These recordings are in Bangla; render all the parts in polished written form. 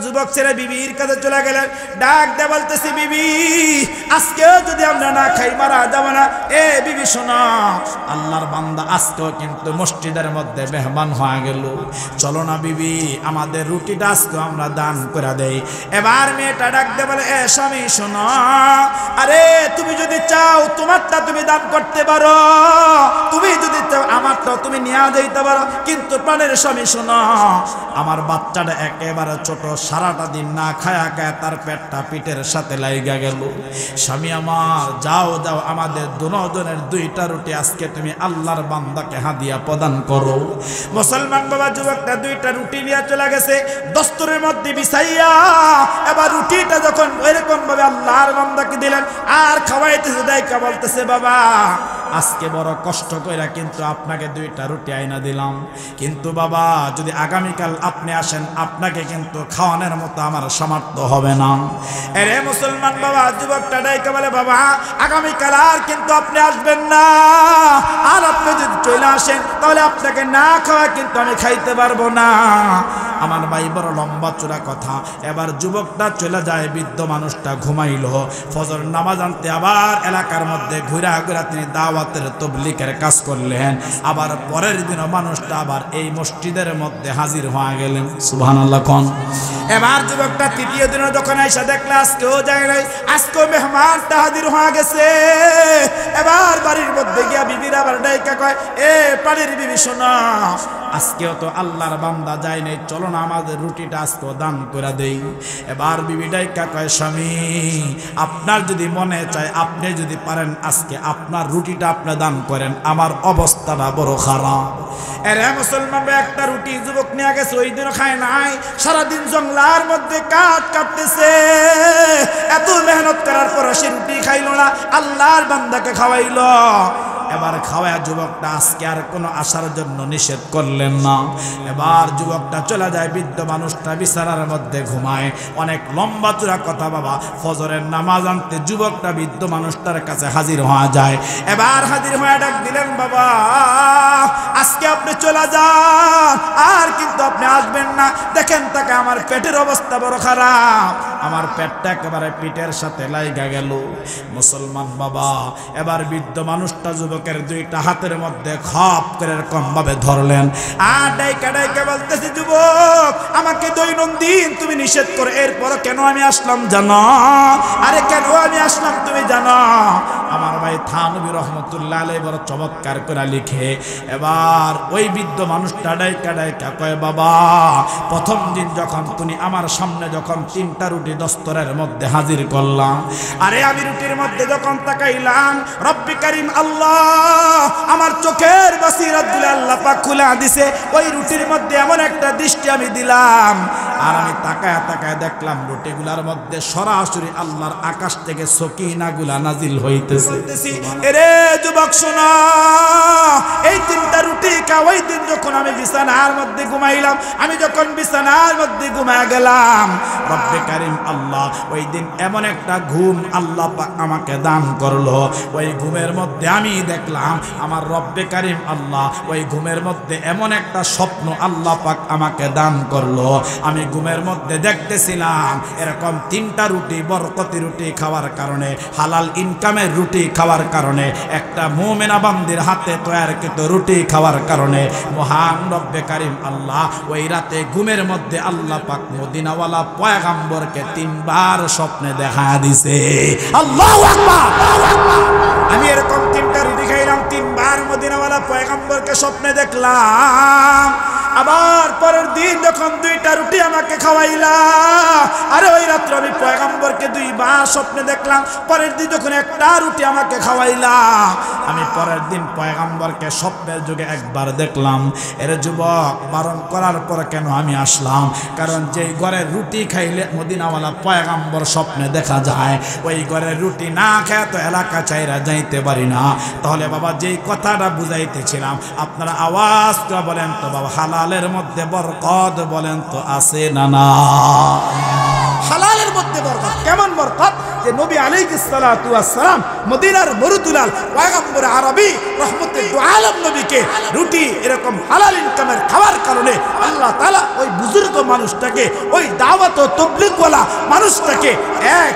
যুবক ছেলে বিবির কাছে চলে গেলেন, ডাক দিয়ে বলতেছি, বিবি আজকেও যদি আমরা না খাই মারা যাব না। এ বিবি শোনো, আল্লাহর বান্দা আজকেও কিন্তু মসজিদের মধ্যে মেহমান হয়ে গেল, চলো না বিবি আমাদের রুটিটা আজকে আমরা দান করে দেই। এবার মেয়েটা ডাক দিয়ে বলে, এ স্বামী শোনো, আরে তুমি যদি চাও তোমারটা তুমি দান করতে পারো, তুমি যদি চাও আমারটাও তুমি নিয়ে যাইতে পারো, কিন্তু প্রাণের স্বামী শোনো, আমার বাচ্চাটা একেবারে ছোট, সারাটা দিন না খায়া খায়া তার পেটটা পিঠের সাথে লাইগা গেল। স্বামী আমার যাও যাও, আমাদের দুজনের দুইটা রুটি আজকে তুমি আল্লাহর বান্দাকে হাদিয়া প্রদান করো। মুসলমান বাবা যুবকটা দুইটা রুটি নিয়ে চলে গেছে দস্তরের মধ্যে বিছাইয়া। এবার রুটিটা যখন এরকম ভাবে আল্লাহর বান্দাকে দিলেন আর খাওয়াইতেছে, দাইকা বলতেছে, বাবা আজকে বড় কষ্ট কইরা কিন্তু আপনাকে দুইটা রুটি আইনা দিলাম, কিন্তু বাবা যদি আগামীকাল আপনি আসেন আপনাকে কিন্তু খাওয়ানোর মতো আমার সামর্থ্য হবে না। এরে মুসলমান বাবা যুবকটা ডাইকা বলে, বাবা আগামীকাল আর কিন্তু আপনি আসবেন না, আর আপনি যদি চলে আসেন তাহলে আপনাকে না খাওয়া কিন্তু আমি খাইতে পারবো না। আমার ভাই বড় লম্বা চূড়া কথা। এবার যুবকটা চলে যায়, বৃদ্ধ মানুষটা ঘুমাইল। ফজর নামাজ আনতে আবার এলাকার মধ্যে ঘুরা ঘুরা তিনি দাওয়াতের তবলিগের কাজ করলেন। আবার পরের দিন মানুষটা আবার এই মসজিদের মধ্যে হাজির হয়ে গেলেন। সুবহানাল্লাহ কোন। এবার যুবকটা তৃতীয় দিনে যখন আইসা দেখলে আজকেও যায় নাই, আজকেও মেহমানটা হাজির হয়ে গেছে। এবার বাড়ির মধ্যে গিয়া বিবির আবার ডাইকা কয়, এ পানির বিবি শোনা, আজকেও তো আল্লাহর বান্দা যায় নাই, চলো না আমাদের রুটিটা আজকেও দান করে দেই। এবার বিবি ডাইকা কয়, স্বামী আপনার যদি মনে চায়, আপনি যদি পারেন আজকে আপনার রুটিটা আপনি দান করেন, আমার অবস্থাটা বড় খারাপ। এরে মুসলমান একটা রুটি যুবক নিয়ে গেছে, ওই দিনও খায় নাই, সারাদিন জঙ্গলার মধ্যে কাঠ কাটতেছে। এত মেহনত করার পর সে রুটি খাইল না, আল্লাহর বান্দাকে খাওয়াইল। এবার খাওয়া যুবকটা আজকে আর কোনো আসার জন্য নিষেধ করলেন না। এবার যুবকটা চলে যায়, বৃদ্ধ মানুষটা বিছানার মধ্যে ঘুমায়। অনেক লম্বা চূড়া কথা বাবা। ফজরের নামাজ আনতে যুবকটা বৃদ্ধ মানুষটার কাছে হাজির হওয়া যায়। এবার হাজির হয়ে ডাক দিলেন, বাবা আজকে আপনি চলে যান, আর কিন্তু আপনি আসবেন না। দেখেন তাকে আমার পেটের অবস্থা বড় খারাপ, আমার পেটটা একেবারে পিঠের সাথে লাইগা গেল। মুসলমান বাবা এবার বৃদ্ধ মানুষটা যুবকের দুইটা হাতের মধ্যে খপ করে এরকম ভাবে ধরলেন, আর ডাইকা ডাইকা বলতেছে, যুবক আমাকে দৈনন্দিন তুমি নিষেধ করে, এরপর কেন আমি আসলাম জানো? আরে কেন আমি আসলাম তুমি জানো? আমার ভাই থানবী রহমতুল্লাহ আলাইহি বড় চমৎকার করে লিখে। এবার ওই বৃদ্ধ মানুষটা ডাইকা ডাইকা কয়, বাবা প্রথম দিন যখন তুমি আমার সামনে যখন তিনটা রুটি দস্তরের মধ্যে হাজির করলাম, আরে আমি রুটির মধ্যে যখন তাকাইলাম, রব্বি কারীম আল্লাহ আমার চোখের বাসিরাতগুলো আল্লাহ পাক খুলে দিছে। ওই রুটির মধ্যে এমন একটা দৃষ্টি আমি দিলাম, আর আমি তাকায় তাকায় দেখলাম রুটিগুলার মধ্যে সরাসরি আল্লাহর আকাশ থেকে সকিনাগুলা নাজিল হইতেছে। এরে যুবক শোনো, এই তিনটা রুটি ওই দিন যখন আমি বিছানার মধ্যে ঘুমাইলাম, আমি যখন বিছানার মধ্যে ঘুমায় গেলাম, রব্বে কারীম আল্লাহ ওই দিন এমন একটা ঘুম আল্লাহ পাক আমাকে দান করলো। ওই ঘুমের মধ্যে আমি দেখলাম আমার রব্বে কারীম আল্লাহ ওই ঘুমের মধ্যে এমন একটা স্বপ্ন আল্লাহ পাক আমাকে দান করলো। আমি ঘুমের মধ্যে দেখতেছিলাম এরকম তিনটা রুটি, বরকতি রুটি খাওয়ার কারণে, হালাল ইনকামের রুটি খাওয়ার কারণে, একটা মুমিনা বান্দির হাতে তৈয়ারকৃত রুটি খাওয়ার কারণে মহান রব্বে কারীম আল্লাহ ওই রাতে ঘুমের মধ্যে আল্লাহ পাক মদিনাওয়ালা পয়গম্বরকে তিনবার স্বপ্নে দেখা দিছে। আল্লাহু আকবার। আমি এরকম তিনটা রুটি খাইলাম, তিনবার মদিনাওয়ালা পয়গম্বরকে স্বপ্নে দেখলাম। আবার পরের দিন যখন দুইটা রুটি আমাকে খাওয়াইলা, আরে ওই রাত্রে আমি পয়গম্বরকে দুইবার স্বপ্নে দেখলাম। পরের দিন যখন একটা রুটি আমাকে খাওয়াইলা, আমি পরের দিন পয়গম্বরকে স্বপ্নের যুগে একবার দেখলাম। এর যুবক বারণ করার পর কেন আমি আসলাম? কারণ যেই ঘরের রুটি খাইলে মদিনাওয়ালা পয়গম্বর স্বপ্নে দেখা যায়, ওই ঘরের রুটি না খেয়ে তো এলাকা চাইরা যাইতে পারি না। তাহলে বাবা যেই কথাটা বুঝাইতেছিলাম, আপনারা আওয়াজ করে বলেন তো বাবা, হালালের মধ্যে বরকত বলেন তো আছে না না? হালালের মধ্যে বরকত, কেমন বরকত? যে নবী আলাইহিস সালাতু ওয়াস সালাম মদিনার মরুতুলাল পয়গম্বর আরবি রহমতুল আলম নবীকে রুটি এরকম হালাল ইনকামের খাওয়ার কারণে আল্লাহ তাআলা ওই বুজুর্গ মানুষটাকে ওই দাওয়াত ও তাবলীগওয়ালা মানুষটাকে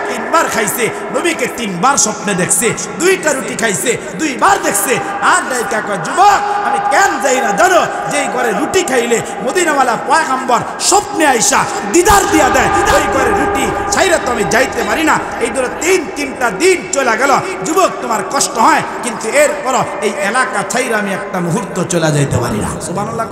তিনবার খাইছে, নবীকে তিনবার স্বপ্নে দেখছে, দুইটা রুটি খাইছে, দুইবার দেখছে। আর ডাইকা কয়, যুবক আমি কেন যাই না জানো, যেই ঘরে রুটি খাইলে মদিনাওয়ালা পয়গম্বর স্বপ্নে আইসা দিদার দিয়া দেয়, ওই ঘরে রুটি ছাইরা তো আমি যাইতে পারি না। এই ধরো তিনটা দিন চলে গেল, যুবক তোমার কষ্ট হয়, কিন্তু এরপর এই এলাকা ছাইরা আমি একটা মুহূর্ত চলে যাইতে পারি না। সুবহানাল্লাহ।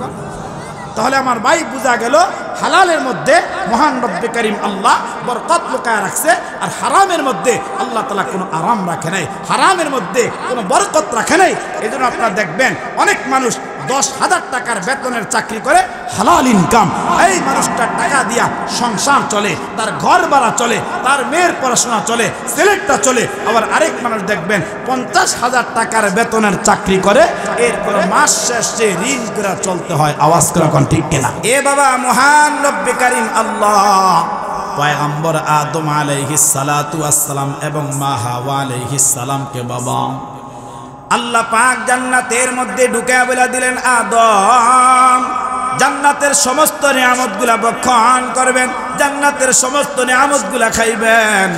তাহলে আমার ভাই বোঝা গেল হালালের মধ্যে মহান রব্বে করিম আল্লাহ বরকত লুকায় রাখছে, আর হারামের মধ্যে আল্লাহ তাআলা কোনো আরাম রাখে নাই, হারামের মধ্যে কোনো বরকত রাখে নাই। এই জন্য আপনারা দেখবেন অনেক মানুষ 10,000 টাকার বেতনের চাকরি করে, হালাল ইনকাম, এই মানুষটার টাকা দিয়া সংসার চলে, তার ঘর ভাড়া চলে, তার মেয়ের পড়াশোনা চলে, ছেলেটা চলে। আবার আরেক মানুষ দেখবেন 50,000 টাকার বেতনের চাকরি করে, এরপর মাস শেষে ঋণ করে চলতে হয়। আওয়াজ করে কোন ঠিক কিনা? এ বাবা, মহান রব্বে কারীম আল্লাহ পয়গম্বর আদম আলাইহিস সালাতু ওয়াস সালাম এবং মা হাওয়া আলাইহিস সালামকে বাবা আল্লাহ পাক জান্নাতের মধ্যে ঢুকায়া বলে দিলেন, আদম জান্নাতের সমস্ত নিয়ামতগুলা ভক্ষণ করবেন, জান্নাতের সমস্ত নিয়ামতগুলা খাইবেন,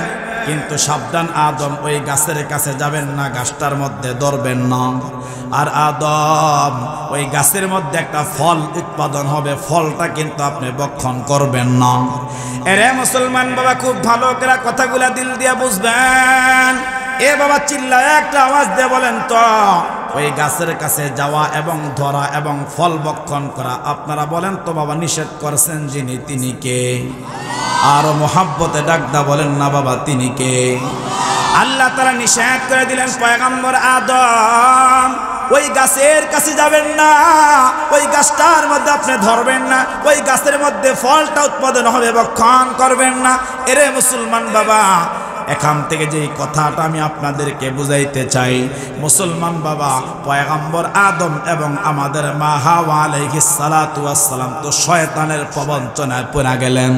কিন্তু সাবধান আদম, ওই গাছের কাছে যাবেন না, গাছটার মধ্যে ধরবেন না। আর আদম, ওই গাছের মধ্যে একটা ফল উৎপাদন হবে, ফলটা কিন্তু আপনি ভক্ষণ করবেন না। এরে মুসলমান বাবা, খুব ভালো করে কথাগুলা দিল দিয়া বুঝবেন। এ বাবা, চিল্লায় একটা আওয়াজ দিয়ে বলেন তো, ওই গাছের কাছে যাওয়া এবং ধরা এবং ফল ভক্ষণ করা আপনারা বলেন তো বাবা, নিষেধ করছেন যিনি, তিনি কে? আর মোহাব্বতে ডাকদা বলেন না বাবা, তিনি কে? আল্লাহ তাআলা নিষেধ করে দিলেন, পয়গম্বর আদম ওই গাছের কাছে যাবেন না, ওই গাছটার মধ্যে আপনি ধরবেন না, ওই গাছের মধ্যে ফলটা উৎপাদন হবে, ভক্ষণ করবেন না। এরে মুসলমান বাবা, এখান থেকে যে কথাটা আমি আপনাদেরকে বুঝাইতে চাই, মুসলমান বাবা, পয়গম্বর আদম এবং আমাদের মা হাওয়া আলাইহিস সালাতু ওয়াস সালাম তো শয়তানের প্রবঞ্চনায় পড়ে গেলেন।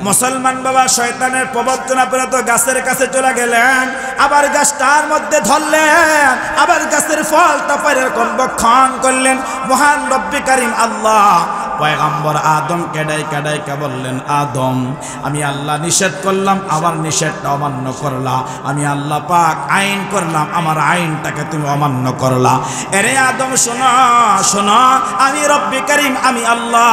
মুসলমান বাবা, শয়তানের প্রবঞ্চনা পড়ে তো গাছের কাছে চলে গেলেন, আবার গাছটার মধ্যে ধরলেন, আবার গাছের ফলটা পরে এরকম ভক্ষণ করলেন। মহান রব্বে কারীম আল্লাহ পয়গম্বর আদমকে ডাইকা বললেন, আদম আমি আল্লাহ নিষেধ করলাম, আবার নিষেধটা অমান্য করলা, আমি আল্লাহ পাক আইন করলাম, আমার আইনটাকে তুমি অমান্য করলা। এরে আদম শোনো শোনো, আমি রব্বে কারীম, আমি আল্লাহ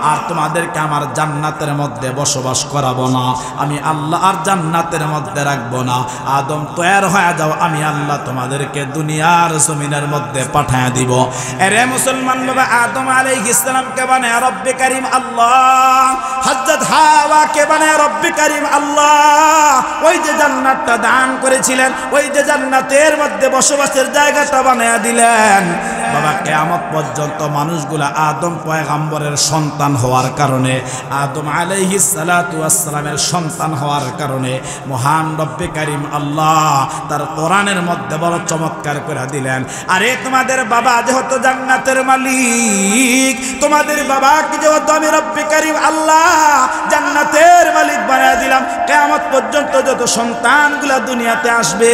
আর তোমাদেরকে আমার জান্নাতের মধ্যে বসবাস করাবো না, আমি আল্লাহ আর জান্নাতের মধ্যে রাখবো না। আদম তৈয়ার হয়ে যাও, আমি আল্লাহ তোমাদেরকে দুনিয়ার জমিনের মধ্যে পাঠায় দিব। এরে মুসলমান বাবা, আদম আলাইহিস সালামকে বানায় রব্বে কারীম আল্লাহ, হযরত হাওয়াকে বানায় রব্বে কারীম আল্লাহ ওই যে জান্নাতটা দান করেছিলেন, ওই যে জান্নাতের মধ্যে বসবাসের জায়গাটা বানায়া দিলেন। বাবা, কিয়ামত পর্যন্ত মানুষগুলা আদম পয়গম্বরের সন্তান হওয়ার কারণে, আদম আলাইহিস সালাতু ওয়াস সালামের সন্তান হওয়ার কারণে মহান রব্বে কারীম আল্লাহ তার কোরআনের মধ্যে বড় চমৎকার করে দিলেন, আরে তোমাদের বাবা যেহেতু জান্নাতের মালিক, তোমাদের বাবাকে যেহেতু আমি রব্বে কারীম আল্লাহ জান্নাতের মালিক বানিয়ে দিলাম, কিয়ামত পর্যন্ত যত সন্তানগুলা দুনিয়াতে আসবে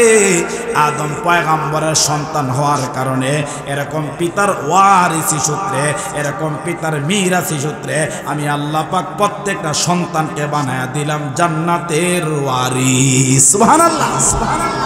আদম পয়গম্বরের সন্তান হওয়ার কারণে, এরকম পিতার ওয়ারিসি সূত্রে, এরকম পিতার মিরাসি সূত্রে আমি আল্লাহ পাক প্রত্যেকটা সন্তানকে বানায়া দিলাম জান্নাতের ওয়ারিস। সুবহানাল্লাহ।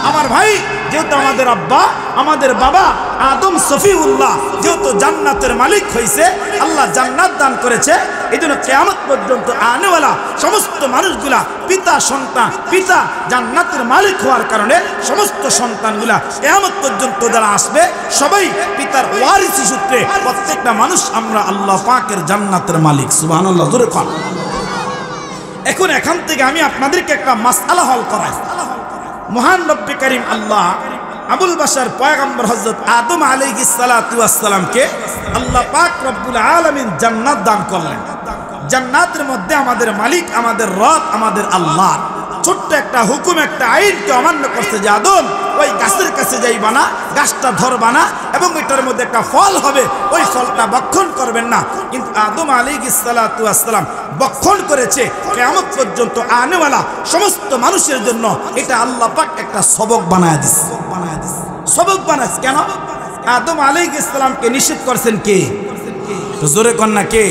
আমার ভাই, যেহেতু আমাদের আব্বা আমাদের বাবা আদম সফিউল্লাহ যেহেতু জান্নাতের মালিক হয়েছে, আল্লাহ জান্নাত দান করেছে, এই জন্য কিয়ামত পর্যন্ত আনেওয়ালা সমস্ত মানুষগুলা পিতা সন্তান, পিতা জান্নাতের মালিক হওয়ার কারণে সমস্ত সন্তানগুলা কিয়ামত পর্যন্ত যারা আসবে সবাই পিতার ওয়ারিসি সূত্রে প্রত্যেকটা মানুষ আমরা আল্লাহ পাকের জান্নাতের মালিক। সুবহানাল্লাহ, জোরে কোন। এখন এখান থেকে আমি আপনাদেরকে একটা মাসআলা হল করাই। মহান রব্বে কারীম আল্লাহ আবুল বাশার পয়গম্বর হযরত আদম আলাইহিস সালাতু ওয়াস সালামকে আল্লাহ পাক রব্বুল আলামিন জান্নাত দান করলেন। জান্নাতের মধ্যে আমাদের মালিক, আমাদের রব, আমাদের আল্লাহ। ছোট্ট একটা হুকুম, একটা আইনকে অমান্য করছে যে আদম ওই গাছের কাছে যাইবা না, গাছটা ধরবা না, এবং এটার মধ্যে একটা ফল হবে, ওই ফলটা ভক্ষণ করবেন না। কিন্তু আদম আলাইহিস সালাতু ওয়াস সালাম ভক্ষণ করেছে। কিয়ামত পর্যন্ত আনেওয়ালা সমস্ত মানুষের জন্য এটা আল্লাহ পাক একটা সবক বানায় দিছে। সবক বানাইছে কেন? আদম আলাইহিস সালামকে নিষেধ করছেন কে? তো জোরে কর না কে?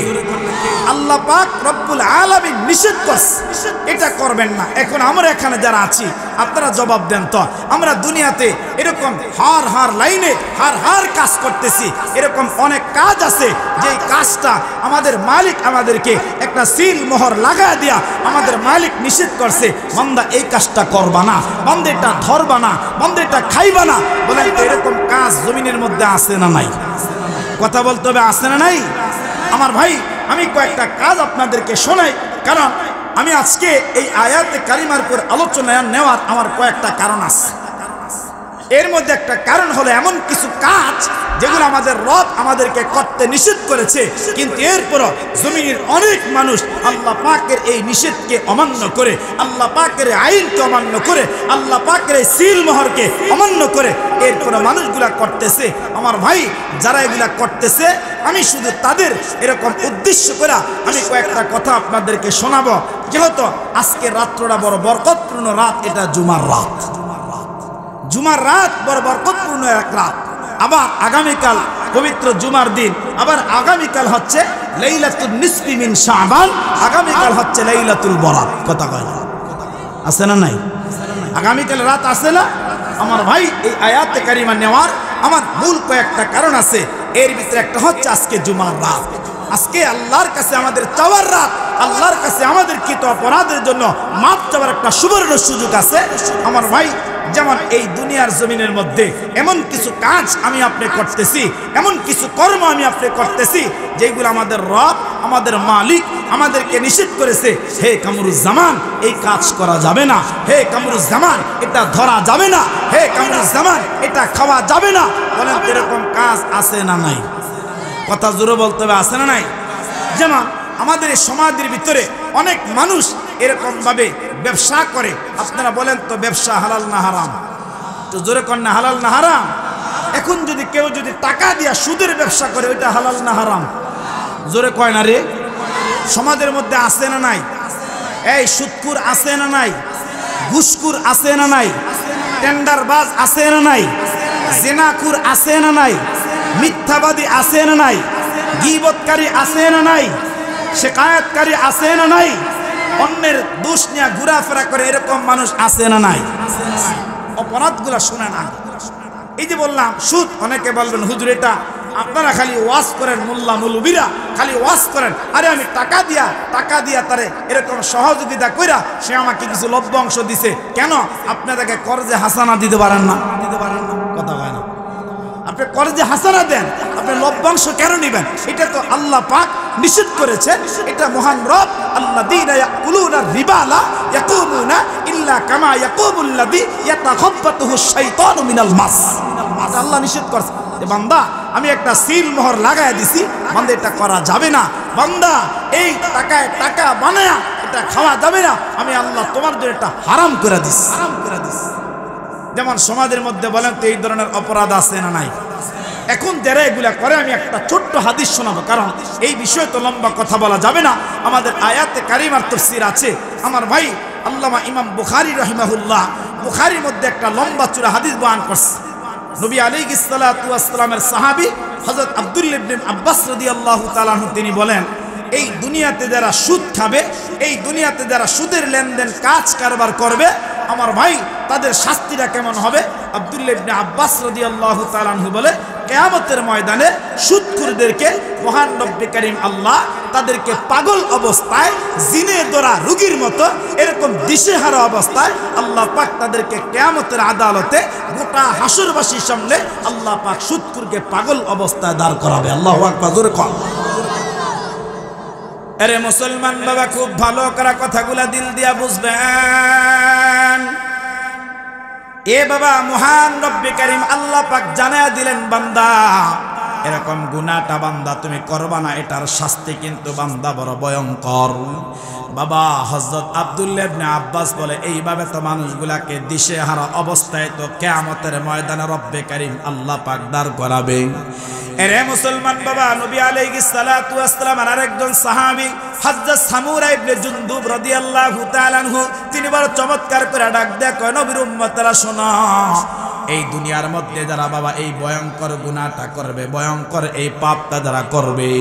আল্লাহ পাক রব্বুল আলামিন নিষেধ করছে এটা করবেন না। এখন আমরা এখানে যারা আছি আপনারা জবাব দেন তো, আমরা দুনিয়াতে এরকম হার লাইনে হার কাজ করতেছি, এরকম অনেক কাজ আছে যে কাজটা আমাদের মালিক আমাদেরকে একটা সিল মোহর লাগায় দিয়া আমাদের মালিক নিষেধ করছে, বান্দা এই কাজটা করবা না, বান্দা এটা ধরবা না, বান্দা এটা খাইবা না। বলেন তো এরকম কাজ জমিনের মধ্যে আছে না নাই? কথা বলতে হবে, আছে না নাই? আমার ভাই, আমি কয়েকটা কাজ আপনাদেরকে শোনাই, কারণ আমি আজকে এই আয়াতে কারিমার উপর আলোচনা নেওয়ার আমার কয়েকটা কারণ আছে। এর মধ্যে একটা কারণ হলো এমন কিছু কাজ যেগুলো আমাদের রব আমাদেরকে করতে নিষেধ করেছে, কিন্তু এরপরও জমিনের অনেক মানুষ আল্লাহ পাকের এই নিষেধকে অমান্য করে, আল্লাহ পাকের আইনকে অমান্য করে, আল্লাহ পাকের এই সিল মোহরকে অমান্য করে এরপরে মানুষগুলা করতেছে। আমার ভাই, যারা এগুলা করতেছে আমি শুধু তাদের এরকম উদ্দেশ্য করে আমি কয়েকটা কথা আপনাদেরকে শোনাবো। যেহেতু আজকে রাত্রটা বড় বরকতপূর্ণ রাত, এটা জুমার রাত, জুমার রাত বড় বরকতপূর্ণ এক রাত। আবার আগামীকাল পবিত্র জুমার দিন, আবার আগামীকাল হচ্ছে লাইলাতুল নিসফি মিন শাবান, আগামীকাল হচ্ছে লাইলাতুল বরাত। কথা কয় না? আছে না নাই? আগামীকাল রাত আছে না? আমার ভাই, এই আয়াতে কারিমা নেওয়ার আমার মূল কয়েকটা কারণ আছে। এর ভিতরে একটা হচ্ছে আজকে জুমার রাত, আজকে আল্লাহর কাছে আমাদের চাওয়ার রাত, আল্লাহর কাছে আমাদের কৃত অপরাধের জন্য মাপ চাওয়ার একটা সুবর্ণ সুযোগ আছে। আমার ভাই, যেমন এই দুনিয়ার জমিনের মধ্যে এমন কিছু কাজ আমি আপনি করতেছি, এমন কিছু কর্ম আমি আপনি করতেছি যেগুলো আমাদের রব আমাদের মালিক আমাদেরকে নিষেধ করেছে। হে কামরুজ্জামান, এই কাজ করা যাবে না। হে কামরুজ্জামান, এটা ধরা যাবে না। হে কামরুজ্জামান, এটা খাওয়া যাবে না। বলেন এরকম কাজ আছে না নাই? কথা জোরে বলতে হবে, আছে না নাই? যেমন আমাদের এই সমাজের ভিতরে অনেক মানুষ এরকম ভাবে ব্যবসা করে। আপনারা বলেন তো ব্যবসা হালাল না হারাম? তো জোরে কর না, হালাল না হারাম? এখন যদি কেউ যদি টাকা দিয়া সুদের ব্যবসা করে, ওইটা হালাল না হারাম? জোরে কয় না রে? সমাজের মধ্যে আছে না নাই? এই সুদখোর আছে না নাই? ঘুষখোর আছে না নাই? টেন্ডারবাজ আছে না নাই? জিনাখোর আছে না নাই? মিথ্যাবাদী আছে না নাই? গীবতকারী আছে না নাই? শিকায়াতকারী আছে না নাই? অন্যের দোষ নিয়ে ঘোরাফেরা করে এরকম মানুষ আছে না নাই? অপরাধগুলা শুনে না। এই যে বললাম সুদ, অনেকে বলবেন হুজুর এটা আপনারা খালি ওয়াজ করেন, মোল্লা মৌলবীরা খালি ওয়াজ করেন। আরে আমি টাকা দিয়া তারে এরকম সহযোগিতা কইরা সে আমাকে কিছু লভ্যাংশ দিছে, কেন আপনাদেরকে কর্জে হাসানা দিতে পারেন না? কথা হয় না? আপনি কর্জে হাসানা দেন, আপনি লভ্যাংশ কেন নেবেন? এটা তো আল্লাহ পাক নিষেধ করেছে। এটা মহান রব আল্লাযীনা ইয়াকুলুনা রিবা লা ইয়াকুমুনা ইল্লা কামা ইয়াকুমুল্লাযী ইয়াতাখাব্বাতুহু শাইতানু মিনাল মাস। আল্লাহ নিষেধ করেছে যে বান্দা আমি একটা সিল মোহর লাগায় দিছি, বান্দা এটা করা যাবে না। বান্দা এই টাকায় টাকা বানায়া এটা খাওয়া যাবে না, আমি আল্লাহ তোমার জন্য এটা হারাম করে দিছি। যেমন সমাজের মধ্যে বলেন তো এই ধরনের অপরাধ আছে না নাই? এখন যারা এগুলা করে, আমি একটা ছোট্ট হাদিস শোনাবো, কারণ এই বিষয়ে তো লম্বা কথা বলা যাবে না। আমাদের আয়াতে কারিমার তাফসীর আছে। আমার ভাই আল্লামা ইমাম বুখারী রাহিমাহুল্লাহ বুখারীর মধ্যে একটা লম্বা চূড়া হাদিস বয়ান করছে। নবী আলাইহিস সালাতু ওয়াস সালামের সাহাবী হযরত আব্দুল্লাহ ইবনে আব্বাস রাদিয়াল্লাহু তাআলা আনহু তিনি বলেন, এই দুনিয়াতে যারা সুদ খাবে, এই দুনিয়াতে যারা সুদের লেনদেন কাজ কারবার করবে, আমার ভাই তাদের শাস্তিটা কেমন হবে? আব্দুল্লাহ ইবনে আব্বাস রাদিয়াল্লাহু তাআলা আনহু বলে, কিয়ামতের ময়দানে সুদখোরদেরকে মহান রব্বে কারীম আল্লাহ তাদেরকে পাগল অবস্থায়, জিনে ধরা রোগীর মতো এরকম দিশেহারা অবস্থায় আল্লাহ পাক তাদেরকে কিয়ামতের আদালতে গোটা হাসরবাসীর সামনে আল্লাহ পাক সুদখোরকে পাগল অবস্থায় দাঁড় করাবে। আল্লাহু আকবার, জোরে কর। আরে মুসলমান বাবা, খুব ভালো করে কথাগুলা দিল দিয়া বুঝবেন। এ বাবা, মহান রব্বে কারীম আল্লাহ পাক জানায়া দিলেন, বান্দা এরকম গুনাহটা বান্দা তুমি করবা না, এটার শাস্তি কিন্তু বান্দা বড় ভয়ঙ্কর। বাবা হযরত আব্দুল্লাহ ইবনে আব্বাস বলে এইভাবে তো মানুষগুলাকে দিশেহারা অবস্থায় তো কিয়ামতের ময়দানে রব্বে কারীম আল্লাহ পাক দাঁড় করাবে। এরে মুসলমান বাবা, নবী আলাইহিস সালাতু ওয়াস সালাম আর একজন সাহাবী হযরত সামুরা ইবনে জুনদুব রাদিয়াল্লাহু তাআলা আনহু, তিনি বড় চমৎকার করে ডাক দেয়া কয়, নবীর উম্মতরা শোনো, এই দুনিয়ার মধ্যে যারা বাবা এই ভয়ঙ্কর গুনাহটা করবে, ভয়ঙ্কর এই পাপটা যারা করবে,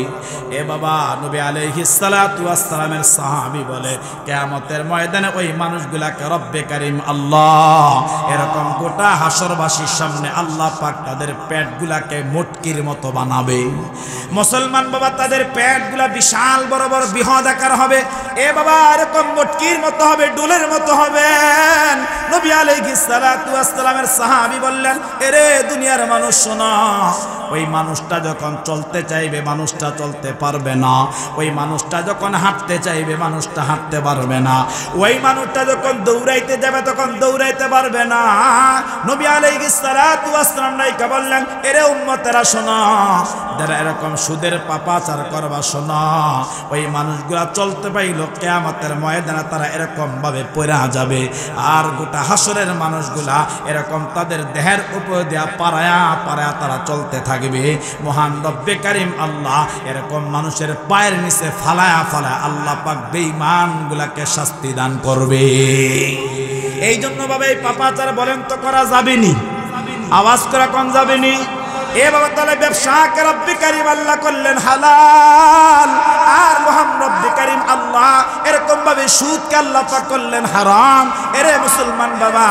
এ বাবা নবী আলাইহিস সালাতু ওয়াস সালামের সাহাবী বলে কিয়ামতের ময়দানে ওই মানুষগুলাকে রব্বে কারীম আল্লাহ এরকম গোটা হাসরবাসীর সামনে আল্লাহ পাক তাদের পেটগুলাকে মুটকির মতো বানাবে। মুসলমান বাবা, তাদের পেটগুলা বিশাল বড় বড় বৃহৎ আকার হবে। এ বাবা এরকম মুটকির মতো হবে, ডুলের মতো হবে। নবী আলাইহিস সালাতু ওয়াস সালামের সাহাবী বললেন, এরে দুনিয়ার মানুষ শোনো, ওই মানুষটা যখন চলতে চাইবে মানুষটা চলতে পারবে না, ওই মানুষটা যখন হাঁটতে চাইবে মানুষটা হাঁটতে পারবে না, ওই মানুষটা যখন দৌড়াইতে যাবে তখন দৌড়াইতে পারবে না। নবী আলাইহিস সালাতু ওয়াস সালাম নাইকা বললেন, এরে উম্মতেরা শোনো, যারা এরকম সুদের পাপাচার করবা শোনো, ওই মানুষগুলা চলতে পাইল কিয়ামতের ময়দানে তারা এরকম ভাবে পড়া যাবে, আর গোটা হাসরের মানুষগুলা এরকম তাদের দেহের উপর দিয়া পারায়া পারায়া তারা চলতে থাকবে। মহান রব্বে কারীম আল্লাহ এরকম মানুষের পায়ের নিচে ফালায়া ফালায়া আল্লাহ পাক বেঈমানগুলাকে শাস্তি দান করবে। এই জন্য বাবা এই পাপাচার বলেন তো করা যাবেনি, আওয়াজ করা কোন যাবেনি। এ বাবা তাহলে ব্যবসাকে রব্বে কারীম আল্লাহ করলেন হালাল, আর মহান রব্বে কারীম আল্লাহ এরকম ভাবে সুদকে আল্লাহ পাক করলেন হারাম। এরে মুসলমান বাবা,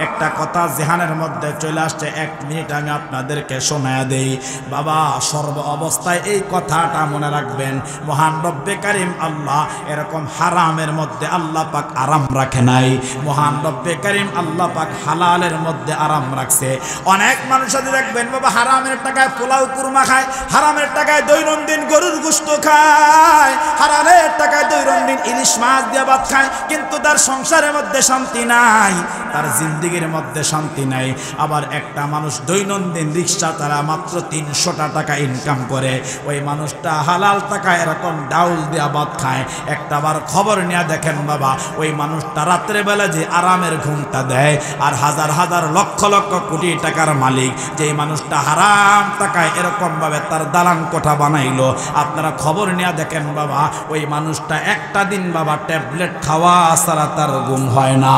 একটা কথা জেহানের মধ্যে চলে আসছে, 1 মিনিট আমি আপনাদেরকে শোনায়া দেই। বাবা সর্ব অবস্থায় এই কথাটা মনে রাখবেন, মহান রব্বে কারীম আল্লাহ এরকম হারামের মধ্যে আল্লাহ পাক আরাম রাখে নাই, মহান রব্বে কারীম আল্লাহ পাক হালালের মধ্যে আরাম রাখছে। অনেক মানুষ আছে দেখবেন বাবা হারামের টাকায় পোলাও কুরমা খায়, হারামের টাকায় দৈনন্দিন গরুর গোশত খায়, হারামের টাকায় দৈনন্দিন ইলিশ মাছ দিয়ে ভাত খায়, কিন্তু তার সংসারের মধ্যে শান্তি নাই, তার জিন্দেগির মধ্যে শান্তি নাই। আবার একটা মানুষ দৈনন্দিন রিক্সা তারা মাত্র 300 টাকা ইনকাম করে, ওই মানুষটা হালাল টাকায় এরকম ডাউল দেয়া ভাত খায়। একটাবার খবর নিয়ে দেখেন বাবা, ওই মানুষটা রাত্রে বেলা যে আরামের ঘুমটা দেয়, আর হাজার হাজার লক্ষ লক্ষ কোটি টাকার মালিক যেই মানুষটা হারাম টাকায় এরকম ভাবে তার দালান কোঠা বানাইলো, আপনারা খবর নিয়ে দেখেন বাবা, ওই মানুষটা একটা দিন বাবা ট্যাবলেট খাওয়া ছাড়া তার ঘুম হয় না।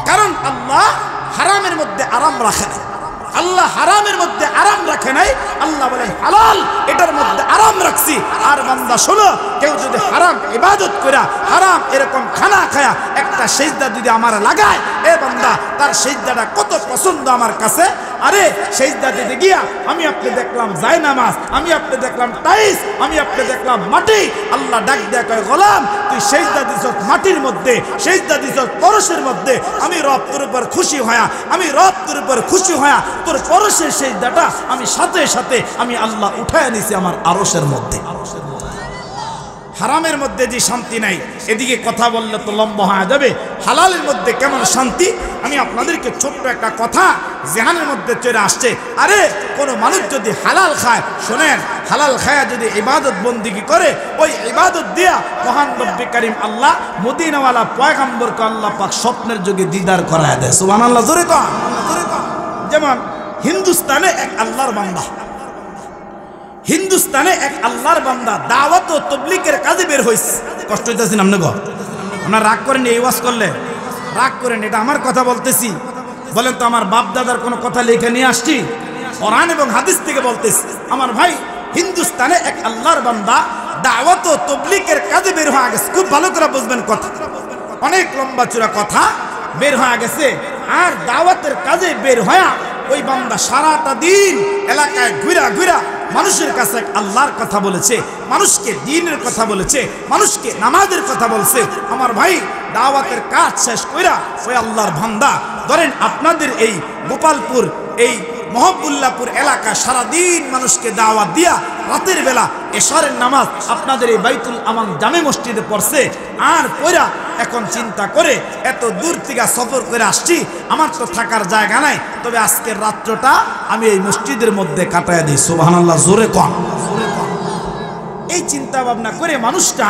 কারণ আল্লাহ হারামের মধ্যে আরাম রাখে নাই, আল্লাহ হারামের মধ্যে আরাম রাখে নাই, আল্লাহ বলেন হালাল এটার মধ্যে আরাম রাখছি। আর বান্দা শোনো, কেউ যদি হারাম ইবাদত করে হারাম এরকম খানা খায়া একটা সিজদা যদি আমার লাগায়, এ বান্দা তার সিজদাটা কত পছন্দ আমার কাছে। আরে সিজদা দিতে গিয়া আমি আপনি দেখলাম জায়নামাজ, আমি আপনি দেখলাম টাইস, আমি আপনি দেখলাম মাটি, আল্লাহ ডাক দেয়া কয়, গোলাম তুই সিজদা দিছস মাটির মধ্যে, সিজদা দিছস পরশের মধ্যে, আমি রব তোর উপর খুশি হয়া, আমি রব তোর উপর খুশি হয়া তোর পরশের সিজদাটা আমি সাথে সাথে আমি আল্লাহ উঠায় নিছি আমার আরশের মধ্যে। হারামের মধ্যে যে শান্তি নাই, এদিকে কথা বললে তো লম্বা হয়ে যাবে। হালালের মধ্যে কেমন শান্তি, আমি আপনাদেরকে ছোট্ট একটা কথা জেহানের মধ্যে চলে আসছে। আরে কোনো মানুষ যদি হালাল খায়, শোনেন, হালাল খায়া যদি ইবাদত বন্দিগি করে, ওই ইবাদত দিয়া মহান রব্বে কারীম আল্লাহ মদিনাওয়ালা পয়গম্বরকে আল্লাহ পাক স্বপ্নের যুগে দিদার করায় দেয়। সুবহানাল্লাহ, জোরে কন। যেমন হিন্দুস্তানে এক আল্লাহর বান্দা, হিন্দুস্তানে এক আল্লাহর বান্দা দাওয়াত ও তাবলীগের কাজে বের হইছে। কষ্ট হইতাছেন আপনি গো? আপনারা রাগ করেন, এই ওয়াজ করলে রাগ করেন, এটা আমার কথা বলতেছি। বলেন তো আমার বাপ দাদার কোনো কথা লিখে নিয়ে আসছি? কোরআন এবং হাদিস থেকে বলতেছি। আমার ভাই, হিন্দুস্তানে এক আল্লাহর বান্দা দাওয়াত ও তাবলীগের কাজে বের হয়ে গেছে। খুব ভালো করে বুঝবেন কথা, অনেক লম্বা চূড়া কথা বের হয়ে গেছে। আর দাওয়াতের কাজে বের হয়ে ওই বান্দা সারাটা দিন এলাকায় ঘুরা ঘুরা মানুষের কাছে আল্লাহর কথা বলেছে, মানুষকে দ্বীনের কথা বলেছে, মানুষকে নামাজের কথা বলছে। আমার ভাই, দাওয়াতের কাজ শেষ কইরা ওই আল্লাহর বান্দা, ধরেন আপনাদের এই গোপালপুর, এই মহবুল্লাহপুর এলাকা সারাদিন মানুষকে দাওয়াত দিয়া রাতের বেলা এশারের নামাজ আপনাদের এই বাইতুল আমান জামে মসজিদে পড়ছে। আর পড়া এখন চিন্তা করে এত দূর থেকে সফর করে আসছি, আমার তো থাকার জায়গা নাই, তবে আজকের রাত্রটা আমি এই মসজিদের মধ্যে কাটায় দিই। সুবহানাল্লাহ, জোরে কন। এই চিন্তা ভাবনা করে মানুষটা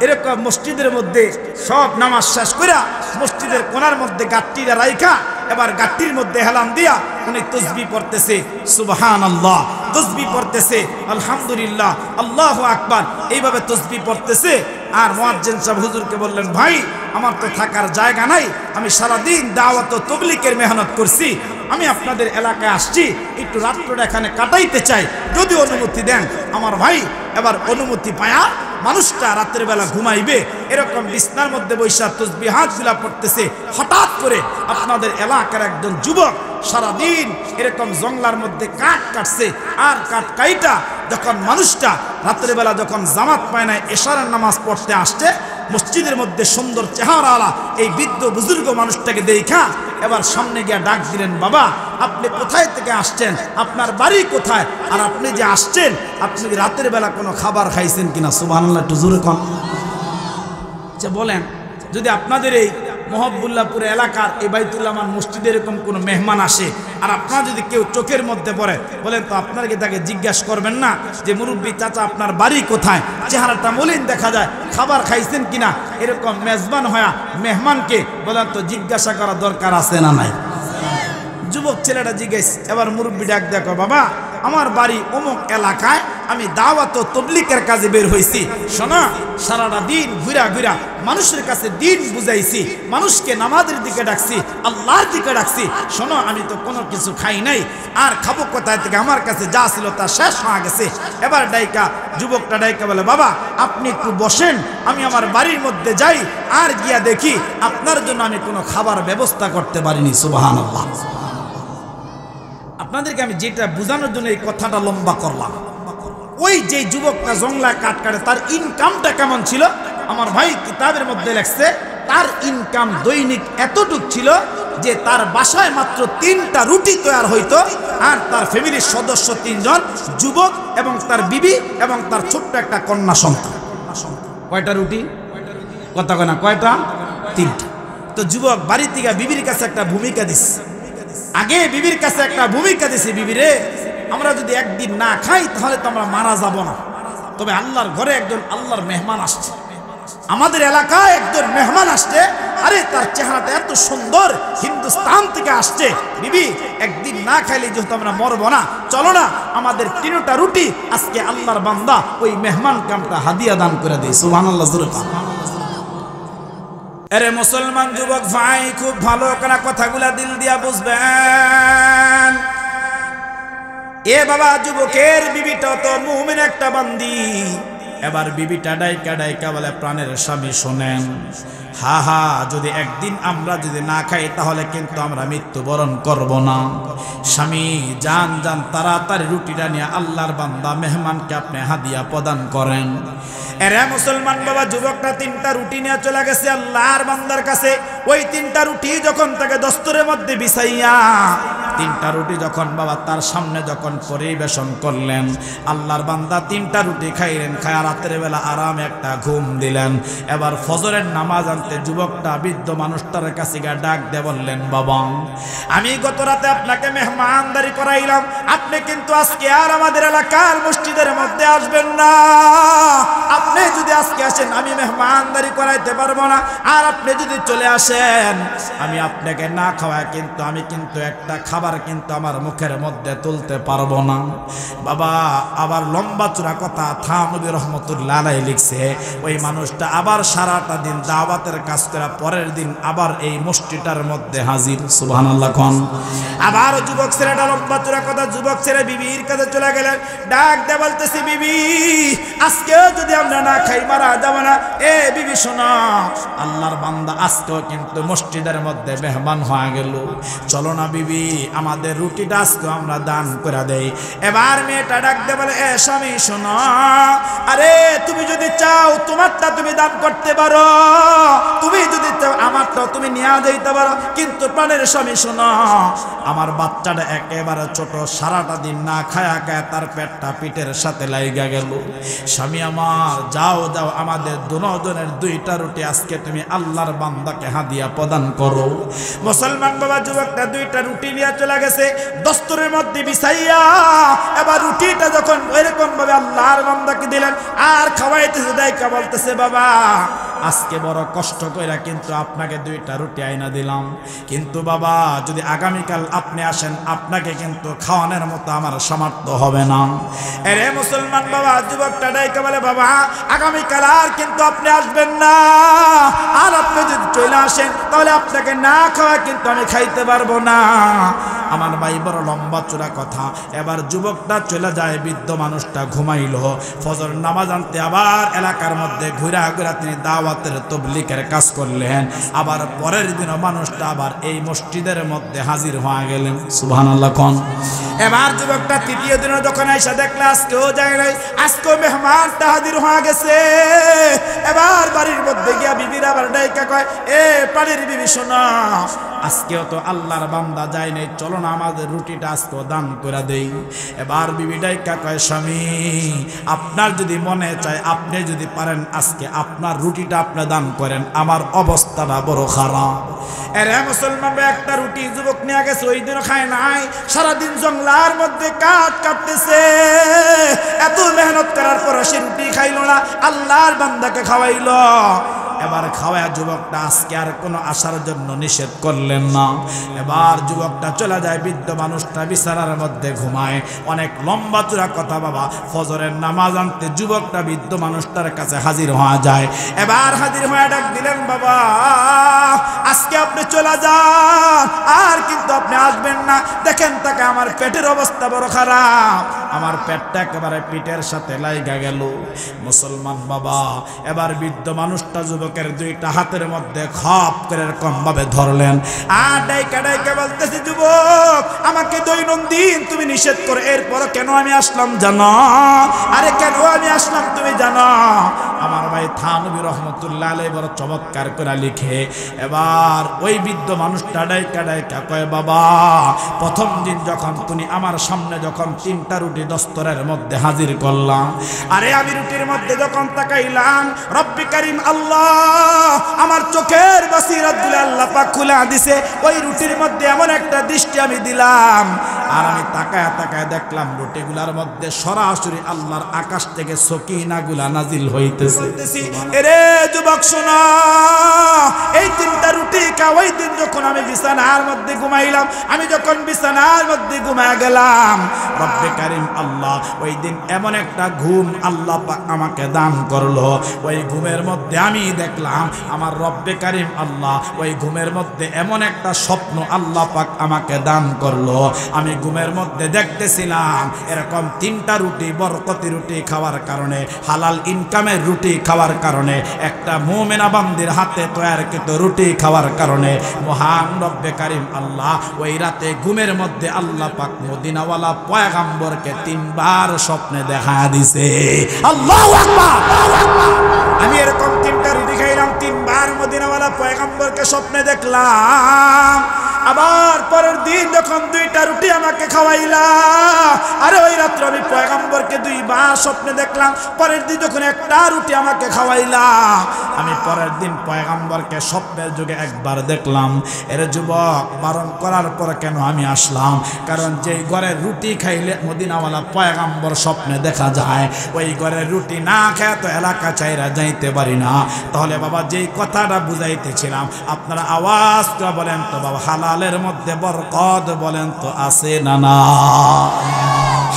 এরকম মসজিদের মধ্যে সব নামাজ শেষ করে মসজিদের কোণার মধ্যে গাট্টিটা রাইখা এবার গাট্টির মধ্যে হেলান দিয়া উনি তসবিহ পড়তেছে সুবহানাল্লাহ, তসবিহ পড়তেছে আলহামদুলিল্লাহ, আল্লাহু আকবার, এইভাবে তসবিহ পড়তেছে। আর মুয়াজ্জিন সাহেব হুজুরকে বললেন, ভাই আমার তো থাকার জায়গা নাই, আমি সারাদিন দাওয়াত ও তাবলীগের মেহনত করছি, আমি আপনাদের এলাকায় আসছি, একটু রাত্রটা এখানে কাটাইতে চাই, যদি অনুমতি দেন। আমার ভাই এবার অনুমতি পায়া মানুষটা রাতের বেলা ঘুমাইবে এরকম বিছনার মধ্যে বৈশা তাসবিহাতগুলা পড়তেছে। হঠাৎ করে আপনাদের এলাকার একজন যুবক সারাদিন এরকম জঙ্গলার মধ্যে কাঠ কাটছে, আর কাঠ কাইটা যখন মানুষটা রাতের বেলা যখন জামাত পায় না, এশারের নামাজ পড়তে আসছে, মসজিদের মধ্যে সুন্দর চেহারাওয়ালা এই বৃদ্ধ বুজুর্গ মানুষটাকে দেখা এবার সামনে গিয়ে ডাক দিলেন, বাবা আপনি কোথায় থেকে আসছেন, আপনার বাড়ি কোথায়, আর আপনি যে আসছেন আপনি রাতের বেলা কোনো খাবার খাইছেন কিনা? সুবহানাল্লাহ, একটু জোরে কোন। আচ্ছা বলেন, যদি আপনাদের এই মহব্বুল্লাহপুর এলাকার এই বাইতুল্লাহ মসজিদে এরকম কোনো মেহমান আসে আর আপনারা যদি কেউ চোখের মধ্যে পড়ে, বলেন তো আপনারা কি তাকে জিজ্ঞাসা করবেন না যে মুরব্বী চাচা আপনার বাড়ি কোথায়, চেহারাটা মলিন দেখা যায়, খাবার খাইছেন কিনা? এরকম মেজবান হয়া মেহমানকে বলেন তো জিজ্ঞাসা করা দরকার আছে না নাই? যুবক ছেলেটা জিজ্ঞেস, এবার মুরব্বী ডাক দেখো, বাবা আমার বাড়ি অমুক এলাকায়, আমি দাওয়াত ও তাবলীগের কাজে বের হইছি, শোনা সারাটা দিন ঘুরা ঘুরা মানুষের কাছে দিন বুঝাইছি, মানুষকে নামাজের দিকে ডাকছি, আল্লাহর দিকে ডাকছি, শোনো আমি তো কোনো কিছু খাই নাই, আর খাবো কোথায় থেকে, আমার কাছে যা ছিল তা শেষ হয়ে গেছে। এবার ডাইকা যুবকটা ডাইকা বলে, বাবা আপনি একটু বসেন, আমি আমার বাড়ির মধ্যে যাই, আর গিয়া দেখি আপনার জন্য আমি কোনো খাবার ব্যবস্থা করতে পারিনি। সুবহানাল্লাহ। আপনাদেরকে আমি যেটা বোঝানোর জন্য এই কথাটা লম্বা করলাম, ওই যে যুবকটা জংলা কাঠ কাটে তার ইনকামটা কেমন ছিল, আমার ভাই কিতাবের মধ্যে লেখছে তার ইনকাম দৈনিক এতটুক ছিল যে তার বাসায় মাত্র 3টা রুটি তৈরি হইতো, আর তার ফ্যামিলির সদস্য 3 জন, যুবক এবং তার বিবি এবং তার ছোট্ট একটা কন্যা সন্তান। কয়টা রুটি? কথা কয় না, কয়টা? 3টা। তো যুবক বাড়ি থেকে বিবির কাছে একটা ভূমিকা দিচ্ছে, আগে বিবির কাছে একটা ভূমিকা দিছে, বিবিরে আমরা যদি একদিন না খাই তাহলে তো আমরা মারা যাব না, তবে আল্লাহর ঘরে একজন আল্লাহর মেহমান আসছে, আমাদের এলাকায় একজন মেহমান আসছে, আরে তার চেহারাটা এত সুন্দর, হিন্দুস্তান থেকে আসছে, বিবি একদিন না খাইলে যেহেতু আমরা মরবো না, চলো না আমাদের 3টা রুটি আজকে আল্লাহর বান্দা ওই মেহমানকে আমরা হাদিয়া দান করে দিই। সুবহানাল্লাহ। আরে মুসলমান যুবক ভাই, খুব ভালো করে কথাগুলা দিল দিয়া বুঝবেন। এ বাবা যুবকের বিবিটা তো মুমিন একটা বান্দি, এবার বিবিটা ডাইকা ডাইকা বলে, প্রাণের স্বামী শোনেন, হা হা যদি একদিন আমরা যদি না খাই তাহলে কিন্তু আমরা মৃত্যুবরণ করব না। স্বামী যান যান তাড়াতাড়ি রুটিটা নিয়ে আল্লাহর বান্দা মেহমানকে আপনি হাদিয়া প্রদান করেন। এরে মুসলমান বাবা, যুবকটা 3টা রুটি নিয়ে চলে গেছে আল্লাহর বান্দার কাছে। ওই 3টা রুটি যখন তাকে দস্তরের মধ্যে বিছাইয়া 3টা রুটি যখন বাবা তার সামনে যখন পরিবেশন করলেন, আল্লাহর বান্দা 3টা রুটি খাইলেন, খায়া রাতের বেলা আরামে একটা ঘুম দিলেন। এবার ফজরের নামাজ আনতে যুবকটা বৃদ্ধ মানুষটার কাছে গিয়ে ডাক দিয়ে বললেন, বাবা আমি গত রাতে আপনাকে মেহমানদারি করাইলাম, আপনি কিন্তু আজকে আর আমাদের এলাকার মসজিদের মধ্যে আসবেন না, আপনি যদি আজকে আসেন আমি মেহমানদারি করাইতে পারবো না, আর আপনি যদি চলে আসেন আমি আপনাকে না খাওয়ায় কিন্তু আমি কিন্তু একটা খাবার কিন্তু আমার মুখের মধ্যে তুলতে পারবো না। বাবা আবার লম্বা চূড়া কথা থানবী রহমতুল্লাহ আলাইহি লিখছে, ওই মানুষটা আবার সারাটা দিন দাওয়াতের কাজ করে পরের দিন আবার এই মসজিদের মধ্যে হাজির। সুবহানাল্লাহ। কোন আবার যুবক ছেলেটা লম্বা চূড়া কথা, যুবক ছেলে বিবির কাছে চলে গেলেন, ডাক দিয়ে বলতেছি, বিবি আজকেও যদি আমরা না খাই মারা যাব না। এ বিবি শোনো, আল্লাহর বান্দা আজকেও কিন্তু মসজিদের মধ্যে মেহমান হয়ে গেল, চলো না বিবি আমাদের রুটিটা আজকে আমরা দান করে দেই। এবার মেয়েটা ডাক দিয়ে বলে, এ স্বামী শোনো, আরে তুমি যদি চাও তোমারটা তুমি দান করতে পারো, তুমি যদি চাও আমার আমারটাও তুমি নিয়ে যাইতে পারো, কিন্তু প্রাণের স্বামী শোনো, আমার বাচ্চাটা একেবারে ছোট, সারাটা দিন না খায়া খায়া তার পেটটা পিঠের সাথে লাইগা গেল। স্বামী আমার, যাও যাও, আমাদের দুজনের 2টা রুটি আজকে তুমি আল্লাহর বান্দাকে হাদিয়া প্রদান করো। মুসলমান বাবা যুবকটা 2টা রুটি নিয়ে চলে গেছে দস্তরের মধ্যে বিছাইয়া। এবার রুটিটা যখন এরকম ভাবে আল্লাহর বান্দাকে দিলেন আর খাওয়াইতেছে, দাইকা বলতেছে, বাবা আজকে বড় কষ্ট কইরা কিন্তু আপনাকে 2টা রুটি আইনা দিলাম, কিন্তু বাবা যদি আগামীকাল আপনি আসেন আপনাকে কিন্তু খাওয়ানোর মতো আমার সামর্থ্য হবে না। এরে মুসলমান বাবা যুবকটা ডাইকা বলে, বাবা আগামীকাল আর কিন্তু আপনি আসবেন না, আর আপনি যদি চলে আসেন তাহলে আপনাকে না খাওয়া কিন্তু আমি খাইতে পারবো না। আমার ভাই বড় লম্বা চূড়া কথা। এবার যুবকটা চলে যায়, বৃদ্ধ মানুষটা ঘুমাইল। ফজর নামাজ আনতে আবার এলাকার মধ্যে ঘুরা ঘুরা তিনি দাওয়াতের তবলিগের কাজ করলেন। আবার পরের দিনও মানুষটা আবার এই মসজিদের মধ্যে হাজির হয়ে গেলেন। সুবহানাল্লাহ কোন। এবার যুবকটা তৃতীয় দিনও যখন আইসা দেখলে আজকেও যায় নাই, আজকেও মেহমানটা হাজির হয়ে গেছে। এবার বাড়ির মধ্যে গিয়া বিবির আবার ডাইকা কয়, এ পানির বিবি শোনা, আজকেও তো আল্লাহর বান্দা যায় নাই, চলো না আমাদের রুটিটা আজকেও দান করে দেই। এবার বিবি ডাইকা কয়, স্বামী আপনার যদি মনে চায়, আপনি যদি পারেন আজকে আপনার রুটিটা আপনি দান করেন, আমার অবস্থাটা বড় খারাপ। এরে মুসলমান একটা রুটি যুবক নিয়ে গেছে, ওই দিনও খায় নাই, সারাদিন জঙ্গলার মধ্যে কাঠ কাটতেছে। এত মেহনত করার পর সে রুটি খাইল না, আল্লাহর বান্দাকে খাওয়াইল। এবার খাওয়া যুবকটা আজকে আর কোনো আসার জন্য নিষেধ করলেন না। এবার যুবকটা চলে যায়, বৃদ্ধ মানুষটা বিছানার মধ্যে ঘুমায়। অনেক লম্বা চূড়া কথা বাবা। ফজরের নামাজ আনতে যুবকটা বৃদ্ধ মানুষটার কাছে হাজির হওয়া যায়। এবার হাজির হয়ে ডাক দিলেন, বাবা আজকে আপনি চলে যান, আর কিন্তু আপনি আসবেন না। দেখেন তাকে, আমার পেটের অবস্থা বড় খারাপ, আমার পেটটা একেবারে পিঠের সাথে লাইগা গেল। মুসলমান বাবা এবার বৃদ্ধ মানুষটা যুবকের 2টা হাতের মধ্যে খপ করে এরকম ভাবে ধরলেন, আর ডাইকা ডাইকা বলতেছে, যুবক আমাকে দৈনন্দিন তুমি নিষেধ করো, এরপর কেন আমি আসলাম জানো? আরে কেন আমি আসলাম তুমি জানো? আমার ভাই থানবী রহমতুল্লাহ আলাইহি বড় চমৎকার করে লিখে। এবার ওই বৃদ্ধ মানুষটা ডাইকা ডাইকা কয়, বাবা প্রথম দিন যখন তুমি আমার সামনে যখন 3টা রুটি দস্তরের মধ্যে হাজির করলাম, আরে আমি রুটির মধ্যে যখন তাকাইলাম, রব্বি কারীম আল্লাহ আমার চোখের বাসিরাতগুলো আল্লাহ পাক খুলে দিছে। ওই রুটির মধ্যে এমন একটা দৃষ্টি আমি দিলাম, আর আমি তাকায় তাকায় দেখলাম রুটিগুলার মধ্যে সরাসরি আল্লাহর আকাশ থেকে সকিনাগুলা নাজিল হইতেছে। এরে যুবক শোনো, এই 3টা রুটি ওই দিন যখন আমি বিছানার মধ্যে ঘুমাইলাম, আমি যখন বিছানার মধ্যে ঘুমায় গেলাম, রব্বে কারীম আল্লাহ ওই দিন এমন একটা ঘুম আল্লাহ পাক আমাকে দান করলো। ওই ঘুমের মধ্যে আমি দেখলাম আমার রব্বে কারীম আল্লাহ ওই ঘুমের মধ্যে এমন একটা স্বপ্ন আল্লাহ পাক আমাকে দান করলো। আমি ঘুমের মধ্যে দেখতেছিলাম এরকম 3টা রুটি, বরকতি রুটি খাওয়ার কারণে, হালাল ইনকামের রুটি খাওয়ার কারণে, একটা মুমিনা বান্দির হাতে তৈয়ারকৃত রুটি খাওয়ার কারণে মহান রব্বে কারীম আল্লাহ ওই রাতে ঘুমের মধ্যে আল্লাহ পাক মদিনাওয়ালা পয়গম্বরকে 3বার স্বপ্নে দেখা দিছে। আল্লাহু আকবার। আমি এরকম 3টা রুটি খাইলাম, 3বার মদিনাওয়ালা পয়গম্বরকে স্বপ্নে দেখলাম। আবার পরের দিন যখন 2টা রুটি আমাকে খাওয়াইলা, আরে ওই রাত্রে আমি পয়গম্বরকে 2বার স্বপ্নে দেখলাম। পরের দিন যখন একটা রুটি আমাকে খাওয়াইলা, আমি পরের দিন পয়গম্বরকে স্বপ্নের যুগে একবার দেখলাম। এর যুবক বারণ করার পর কেন আমি আসলাম? কারণ যেই ঘরের রুটি খাইলে মদিনাওয়ালা পয়গম্বর স্বপ্নে দেখা যায়, ওই ঘরের রুটি না খেয়ে তো এলাকা চাইরা যাইতে পারি না। তাহলে বাবা যেই কথাটা বুঝাইতেছিলাম, আপনারা আওয়াজ করে বলেন তো বাবা, হালালের মধ্যে বরকত বলেন তো আছে না না?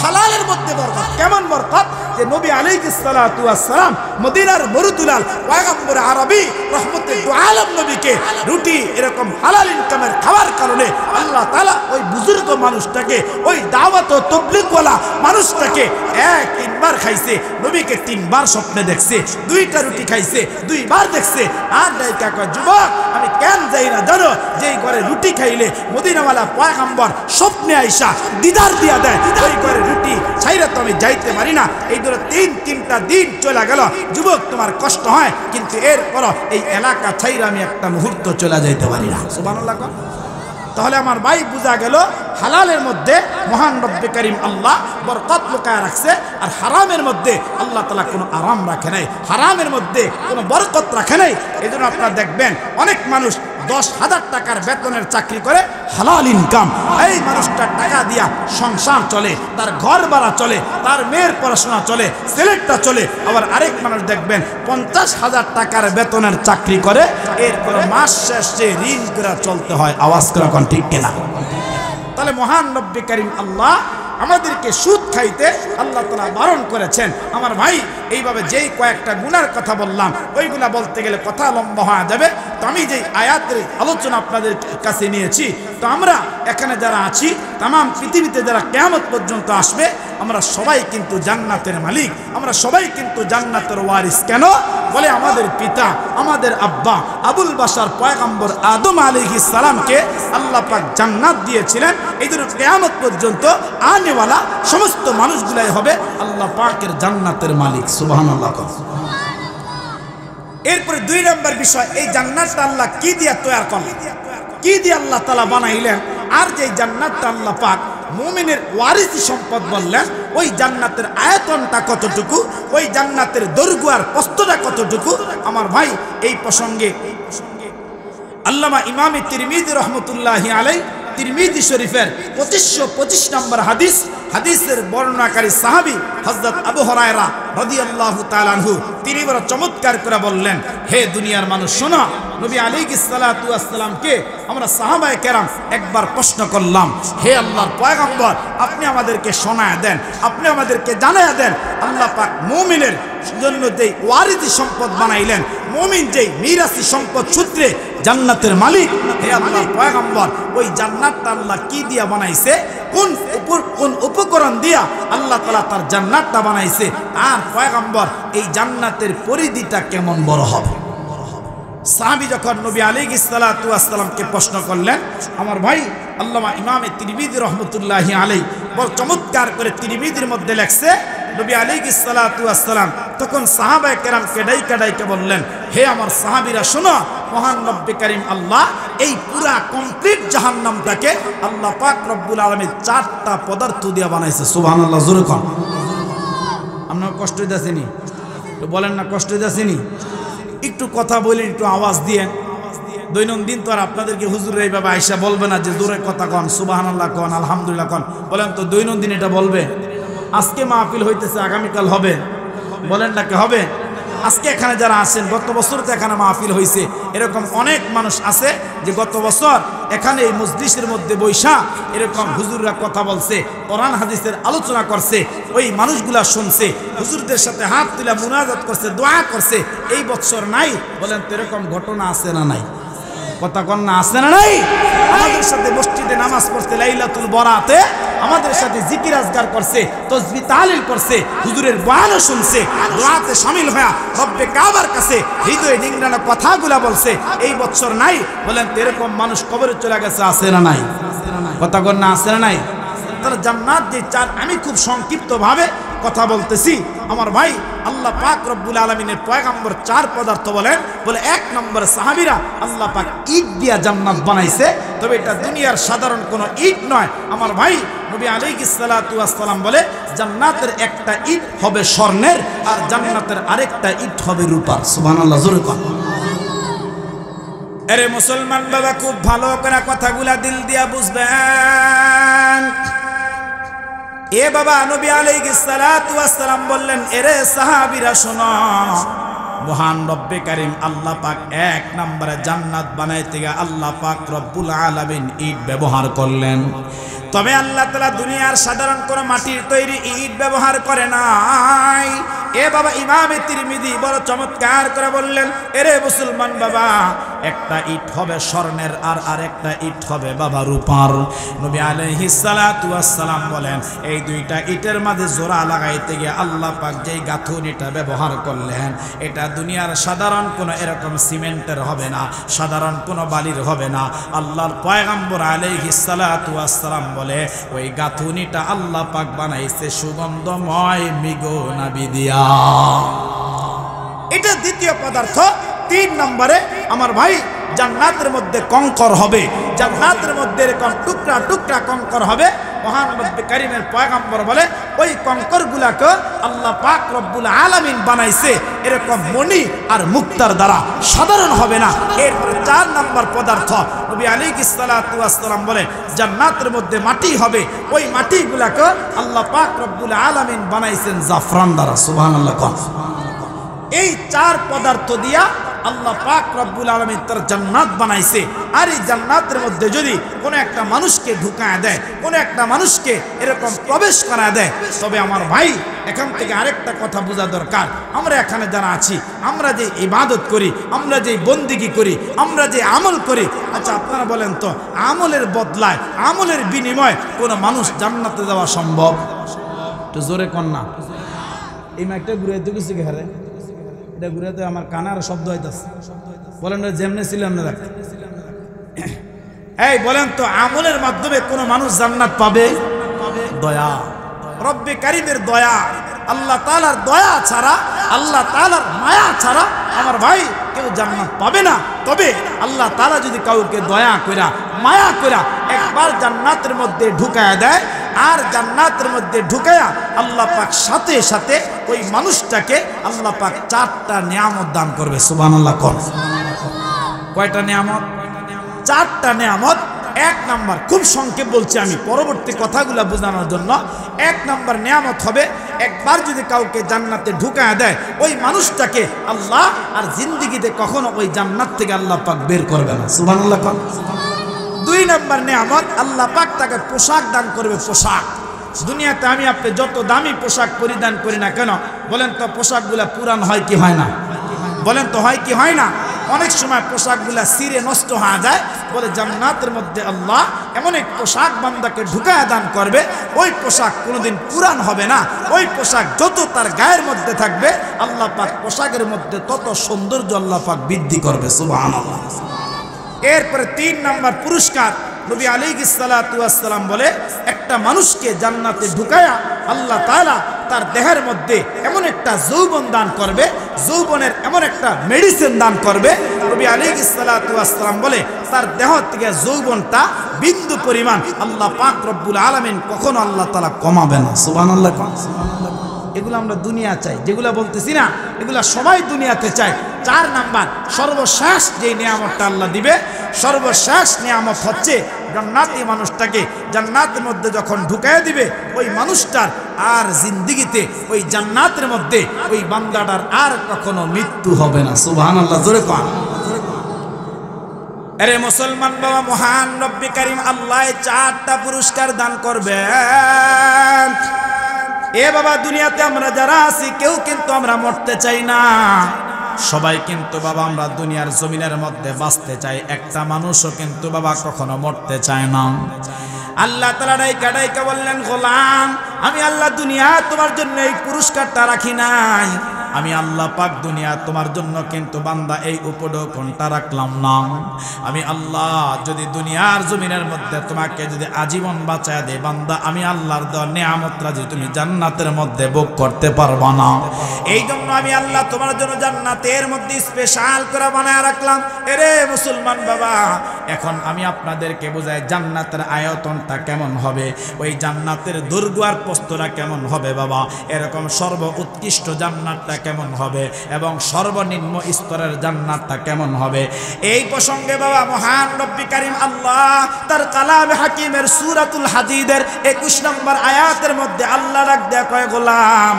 হালালের মধ্যে বরকত। কেমন বরকত? যে নবী আলাইহিস সালাতু ওয়াস সালাম মদিনার মরুতুলাল পয়গম্বর আরবি রহমতুল আলম নবীকে রুটি এরকম হালাল ইনকামের খাওয়ার কারণে আল্লাহ তাআলা ওই বুজুর্গ মানুষটাকে, ওই দাওয়াত ও তাবলীগওয়ালা মানুষটাকে 3বার খাইছে, নবীকে 3বার স্বপ্নে দেখছে, 2টা রুটি খাইছে, 2বার দেখছে। আর ডাইকা কয়, যুবক আমি কেন যাই না জানো? যেই ঘরে রুটি খাইলে মদিনাওয়ালা পয়গম্বর স্বপ্নে আইসা দিদার দিয়া দেয়, ওই ঘরে রুটি ছাইরা তো আমি যাইতে পারি না। এই ভিতরে তিনটা দিন চলে গেল, যুবক তোমার কষ্ট হয়, কিন্তু এরপর এই এলাকা ছাইরা আমি একটা মুহূর্ত চলে যাইতে পারি না। সুবহানাল্লাহ। তাহলে আমার ভাই বোঝা গেল হালালের মধ্যে মহান রব্বে কারীম আল্লাহ বরকত লুকায় রাখছে, আর হারামের মধ্যে আল্লাহ তাআলা কোনো আরাম রাখে নাই, হারামের মধ্যে কোনো বরকত রাখে নাই। এই জন্য আপনারা দেখবেন অনেক মানুষ 10,000 টাকার বেতনের চাকরি করে, হালাল ইনকাম, এই মানুষটার টাকা দিয়া সংসার চলে, তার ঘর ভাড়া চলে, তার মেয়ের পড়াশোনা চলে, ছেলেটা চলে। আবার আরেক মানুষ দেখবেন 50,000 টাকার বেতনের চাকরি করে, এরপর মাস শেষে ঋণ করে চলতে হয়। আওয়াজ করে কোন ঠিক কিনা? তাহলে মহান রব্বে কারীম আল্লাহ আমাদেরকে সুদ খাইতে আল্লাহ তাআলা বারণ করেছেন। আমার ভাই এইভাবে যেই কয়েকটা গুনার কথা বললাম, ওইগুলা বলতে গেলে কথা লম্বা হয়ে যাবে। তো আমি যেই আয়াতের আলোচনা আপনাদের কাছে নিয়েছি, তো আমরা এখানে যারা আছি, তাম পৃথিবীতে যারা কিয়ামত পর্যন্ত আসবে, আমরা সবাই কিন্তু জান্নাতের মালিক, আমরা সবাই কিন্তু জান্নাতের ওয়ারিস। কেন? বলে আমাদের পিতা, আমাদের আব্বা আবুল বাশার পয়গম্বর আদম আলাইহিস সালামকে আল্লাহ পাক জান্নাত দিয়েছিলেন। এই জন্য কিয়ামত পর্যন্ত আনেওয়ালা সমস্ত মানুষগুলাই হবে আল্লাহ পাকের জান্নাতের মালিক। সুবহানাল্লাহ। এরপরে 2 নম্বর বিষয়, এই জান্নাতটা আল্লাহ কি দিয়ে তৈরি করলেন, কি দিয়ে আল্লাহ তাআলা বানাইলেন, আর যে জান্নাতটা আল্লাহ পাক মুমিনের ওয়ারিসি সম্পদ বললেন, ওই জান্নাতের আয়তনটা কতটুকু, ওই জান্নাতের দৈর্ঘ্য আর প্রস্থটা কতটুকু। আমার ভাই এই প্রসঙ্গে আল্লামা ইমাম তিরমিজি রহমতুল্লাহি আলাইহি তিরমিজি শরীফের 2525 নম্বর হাদিসের বর্ণনাকারী সাহাবী হযরত আবু হুরায়রা রাদিয়াল্লাহু তাআলা আনহু, তিনি বড় চমৎকার করে বললেন, হে দুনিয়ার মানুষ শোনো, নবী আলাইহিস সালাতু ওয়াস সালামকে আমরা সাহাবায়ে কেরাম একবার প্রশ্ন করলাম, হে আল্লাহর পয়গম্বর, আপনি আমাদেরকে শোনায় দেন, আপনি আমাদেরকে জানায় দেন, আল্লাহ পাক মুমিনের জন্য যেই ওয়ারিসি সম্পদ বানাইলেন, মুমিন যেই মিরাসি সম্পদ সূত্রে জান্নাতের মালিক, হে আল্লাহর পয়গম্বর, ওই জান্নাতটা আল্লাহ কি দিয়া বানাইছে, কোন উপকরণ দিয়া আল্লাহ তাআলা তার জান্নাতটা বানাইছে, আর পয়গম্বর এই জান্নাতের পরিধিটা কেমন বড় হবে। সাহাবী যখন নবী আলাইহিস সালাতু ওয়াস সালামকে প্রশ্ন করলেন, আমার ভাই আল্লামা ইমাম তিরমিজি রহমতুল্লাহি আলাইহি বড় চমৎকার করে তিরমিজির মধ্যে লেখছে, নবী আলাইহিস সালাতু ওয়াস সালাম তখন সাহাবায়ে কেরামকে ডাইকা বললেন, হে আমার সাহাবীরা শোনো, মহান রব্বে কারীম আল্লাহ এই পুরা কমপ্লিট জাহান্নামটাকে আল্লাহ পাক রব্বুল আলামিন 4টা পদার্থ দিয়ে বানাইছে। সুবহানাল্লাহ। জোরে কোন। আপনার কষ্ট হইতাছেনি? তো বলেন না, কষ্ট হইতাছেনি? একটু কথা বলেন, একটু আওয়াজ দিয়েন। দৈনন্দিন তো আর আপনাদেরকে হুজুর এইভাবে আইসা বলবে না যে জোরে কথা কন, সুবহানাল্লাহ কন, আলহামদুলিল্লাহ কন। বলেন তো দৈনন্দিন এটা বলবে? আজকে মাহফিল হইতেছে, আগামীকাল হবে, বলেন না কে হবে? আজকে এখানে যারা আছেন, গত বছর তো এখানে মাহফিল হয়েছে, এরকম অনেক মানুষ আছে যে গত বছর এখানে এই মজলিসের মধ্যে বৈশা এরকম হুজুররা কথা বলছে, কোরআন হাদিসের আলোচনা করছে, ওই মানুষগুলা শুনছে, হুজুরদের সাথে হাত তুলে মুনাজাত করছে, দোয়া করছে। এই বছর নাই? বলেন তো এরকম ঘটনা আছে না নাই? কথা কন না, আছে না নাই? আমাদের সাথে মসজিদে নামাজ পড়ছে, লাইলাতুল বরাতে আমাদের সাথে জিকির আজগার করছে, তাসবিহ তাহলিল করছে, হুজুরের বয়ানও শুনছে, দোয়াতে শামিল হয়ে রব্বে কাবার কাছে হৃদয়ে নিংড়ানো কথাগুলা বলছে। এই বছর নাই? বলেন তো এরকম মানুষ কবরে চলে গেছে, আছে না নাই? কথা কন না, আছে না নাই? তাহলে জান্নাত যে 4, আমি খুব সংক্ষিপ্তভাবে কথা বলতেছি। আমার ভাই আল্লাহ পাক রব্বুল আলামিনের পয়গম্বর 4 পদার্থ বলেন, বলে 1 নম্বরে সাহাবীরা আল্লাহ পাক ইট দিয়া জান্নাত বানাইছে, তবে এটা দুনিয়ার সাধারণ কোনো ইট নয়। আমার ভাই নবী আলাইহিস সালাতু ওয়াস সালাম বলে, জান্নাতের একটা ইট হবে স্বর্ণের, আর জান্নাতের আরেকটা ইট হবে রূপার। সুবহানাল্লাহ। জোরে কোন। আরে মুসলমান বাবা, খুব ভালো করে কথাগুলা দিল দিয়া বুঝবেন। এ বাবা, নবী আলাইহিস সালাতু ওয়াস সালাম বললেন, এরে সাহাবীরা শোনো, মহান রব্বে কারীম আল্লাহ পাক 1 নম্বরে জান্নাত বানাইতে গিয়ে আল্লাহ পাক রব্বুল আলামিন ইট ব্যবহার করলেন। তবে আল্লাহ তাআলা দুনিয়ার সাধারণ কোনো মাটির তৈরি ইট ব্যবহার করে নাই। এ বাবা, ইমামে তিরমিজি বড় চমৎকার করে বললেন, এরে মুসলমান বাবা, একটা ইট হবে স্বর্ণের, আর আরেকটা ইট হবে বাবা রূপার। নবী আলাইহিস সালাতু ওয়াস সালাম বলেন, এই 2টা ইটের মাঝে জোড়া লাগাইতে গিয়ে আল্লাহ পাক যেই গাঁথুনিটা ব্যবহার করলেন, এটা দুনিয়ার সাধারণ কোনো এরকম সিমেন্টের হবে না, সাধারণ কোনো বালির হবে না। আল্লাহর পয়গম্বর আলাইহিস সালাতু ওয়াস সালাম বলে ওই গাঁথুনিটা আল্লাহ পাক বানাইছে সুগন্ধময় মৃগো নাভি দিয়া। এটা দ্বিতীয় পদার্থ। 3 নম্বরে আমার ভাই জান্নাতের মধ্যে কঙ্কর হবে, জান্নাতের মধ্যে এরকম টুকরা টুকরা কঙ্কর হবে। মহান রব্বে কারীমের পয়গম্বর বলে ওই কঙ্করগুলাকে আল্লাহ পাক রব্বুল আলামিন বানাইছে এরকম মণি আর মুক্তার দ্বারা, সাধারণ হবে না। এরপরে 4 নম্বর পদার্থ নবী আলাইহিস সালাতু ওয়াস সালাম বলে জান্নাতের মধ্যে মাটি হবে, ওই মাটিগুলাকে আল্লাহ পাক রব্বুল আলামিন বানাইছেন জাফরান দ্বারা। সুবহানাল্লাহ। এই 4 পদার্থ দিয়া আল্লাহ পাক রব্বুল আলামিন তার জান্নাত বানাইছে। আর এই জান্নাতের মধ্যে যদি কোনো একটা মানুষকে ঢুকায় দেয়, কোনো একটা মানুষকে এরকম প্রবেশ করা দেয়, তবে আমার ভাই এখান থেকে আরেকটা কথা বোঝা দরকার। আমরা এখানে যারা আছি, আমরা যে ইবাদত করি, আমরা যে বন্দিগি করি, আমরা যে আমল করি, আচ্ছা আপনারা বলেন তো আমলের বদলায়, আমলের বিনিময়ে কোনো মানুষ জান্নাতে যাওয়া সম্ভব? তো জোরে কন না। এই মাইকটা ঘুরে তো কিছু হারে, এটা ঘুরে আমার কানার শব্দ হইতেছে। বলেন যেমনে ছিলেন না দেখ। এই বলেন তো আমলের মাধ্যমে কোন মানুষ জান্নাত পাবে? দয়া, রব্বে কারীমের দয়া, আল্লাহ তাআলার দয়া ছাড়া, আল্লাহ তাআলার মায়া ছাড়া আমার ভাই কেউ জান্নাত পাবে না। তবে আল্লাহ তাআলা যদি কাউকে দয়া কইরা মায়া কইরা একবার জান্নাতের মধ্যে ঢুকায়া দেয়, আর জান্নাতের মধ্যে ঢুকায়া আল্লাহ পাক সাথে সাথে ওই মানুষটাকে আল্লাহ পাক 4টা নিয়ামত দান করবে। সুবহানাল্লাহ। কয়টা নিয়ামত? 4টা নিয়ামত। 1 নাম্বার, খুব সংক্ষেপ বলছি আমি পরবর্তী কথাগুলো বোঝানোর জন্য। 1 নাম্বার নিয়ামত হবে একবার যদি কাউকে জান্নাতে ঢুকায়া দেয়, ওই মানুষটাকে আল্লাহ আর জিন্দেগিতে কখনো ওই জান্নাত থেকে আল্লাহ পাক বের করবে না। সুবহানাল্লাহ। 2 নাম্বার নিয়ামত, আল্লাহ পাক তাকে পোশাক দান করবে। পোশাক দুনিয়াতে আমি আপনি যত দামি পোশাক পরিধান করি না কেন, বলেন তো পোশাকগুলা পুরান হয় কি হয় না? বলেন তো হয় কি হয় না? অনেক সময় পোশাকগুলা ছিঁড়ে নষ্ট হয়ে যায়। বলে জান্নাতের মধ্যে আল্লাহ এমন এক পোশাক বান্দাকে ঢুকায়া দান করবে, ওই পোশাক কোনোদিন পুরান হবে না। ওই পোশাক যত তার গায়ের মধ্যে থাকবে, আল্লাহ পাক পোশাকের মধ্যে তত সৌন্দর্য আল্লাহ পাক বৃদ্ধি করবে। সুবহানাল্লাহ। এরপরে 3 নাম্বার পুরস্কার, নবী আলাইহিস সালাতু ওয়াস সালাম বলে একটা মানুষকে জান্নাতে ঢুকায়া আল্লাহ তাআলা তার দেহের মধ্যে এমন একটা যৌবন দান করবে, যৌবনের এমন একটা মেডিসিন দান করবে। নবী আলাইহিস সালাতু ওয়াস সালাম বলে তার দেহ থেকে যৌবনটা বিন্দু পরিমাণ আল্লাহ পাক রব্বুল আলামিন কখনো আল্লাহ তাআলা কমাবে না। সুবহানাল্লাহ। এগুলো আমরা দুনিয়া চাই, যেগুলো বলতেছি না এগুলা সবাই দুনিয়াতে চায়। 4 নাম্বার সর্বশেষ যে নিয়ামতটা আল্লাহ দিবে, সর্বশেষ নিয়ামত হচ্ছে জান্নাতি মানুষটাকে জান্নাতের মধ্যে যখন ঢুকায় দিবে, ওই মানুষটার আর জিন্দেগিতে ওই জান্নাতের মধ্যে ওই বান্দাটার আর কখনো মৃত্যু হবে না। সুবহানাল্লাহ। জোরে কোন। আরে মুসলমান বাবা, মহান রব্বে কারীম আল্লাহ 4টা পুরস্কার দান করবেন। এ বাবা দুনিয়াতে আমরা যারা আছি কেউ কিন্তু আমরা মরতে চাই না, সবাই কিন্তু বাবা আমরা দুনিয়ার জমিনের মধ্যে বাঁচতে চাই। একটা মানুষও কিন্তু বাবা কখনো মরতে চায় না। আল্লাহ তাআলা ডাইকা ডাইকা বললেন, গোলাম আমি আল্লাহ দুনিয়া তোমার জন্য এই পুরস্কারটা রাখি নাই, আমি আল্লাহ পাক দুনিয়া তোমার জন্য কিন্তু বান্দা এই উপঢৌকনটা রাখলাম না। আমি আল্লাহ যদি দুনিয়ার জমিনের মধ্যে তোমাকে যদি আজীবন বাঁচায় দে বান্দা, আমি আল্লাহর দেওয়া নিয়ামতরা যদি তুমি জান্নাতের মধ্যে ভোগ করতে পারবা না, এই জন্য আমি আল্লাহ তোমার জন্য জান্নাতের মধ্যে স্পেশাল করে বানায় রাখলাম। এরে মুসলমান বাবা, এখন আমি আপনাদেরকে বোঝাই জান্নাতের আয়তনটা কেমন হবে, ওই জান্নাতের দৈর্ঘ্য আর প্রস্থটা কেমন হবে বাবা, এরকম সর্ব উৎকৃষ্ট জান্নাতটা কেমন হবে এবং সর্বনিম্ন স্তরের জান্নাতটা কেমন হবে। এই প্রসঙ্গে বাবা মহান রব্বি কারীম আল্লাহ তার কালামে হাকিমের সূরাতুল হাদীদের 21 নম্বর আয়াতের মধ্যে আল্লাহ ডাক দেয়া কয়, গোলাম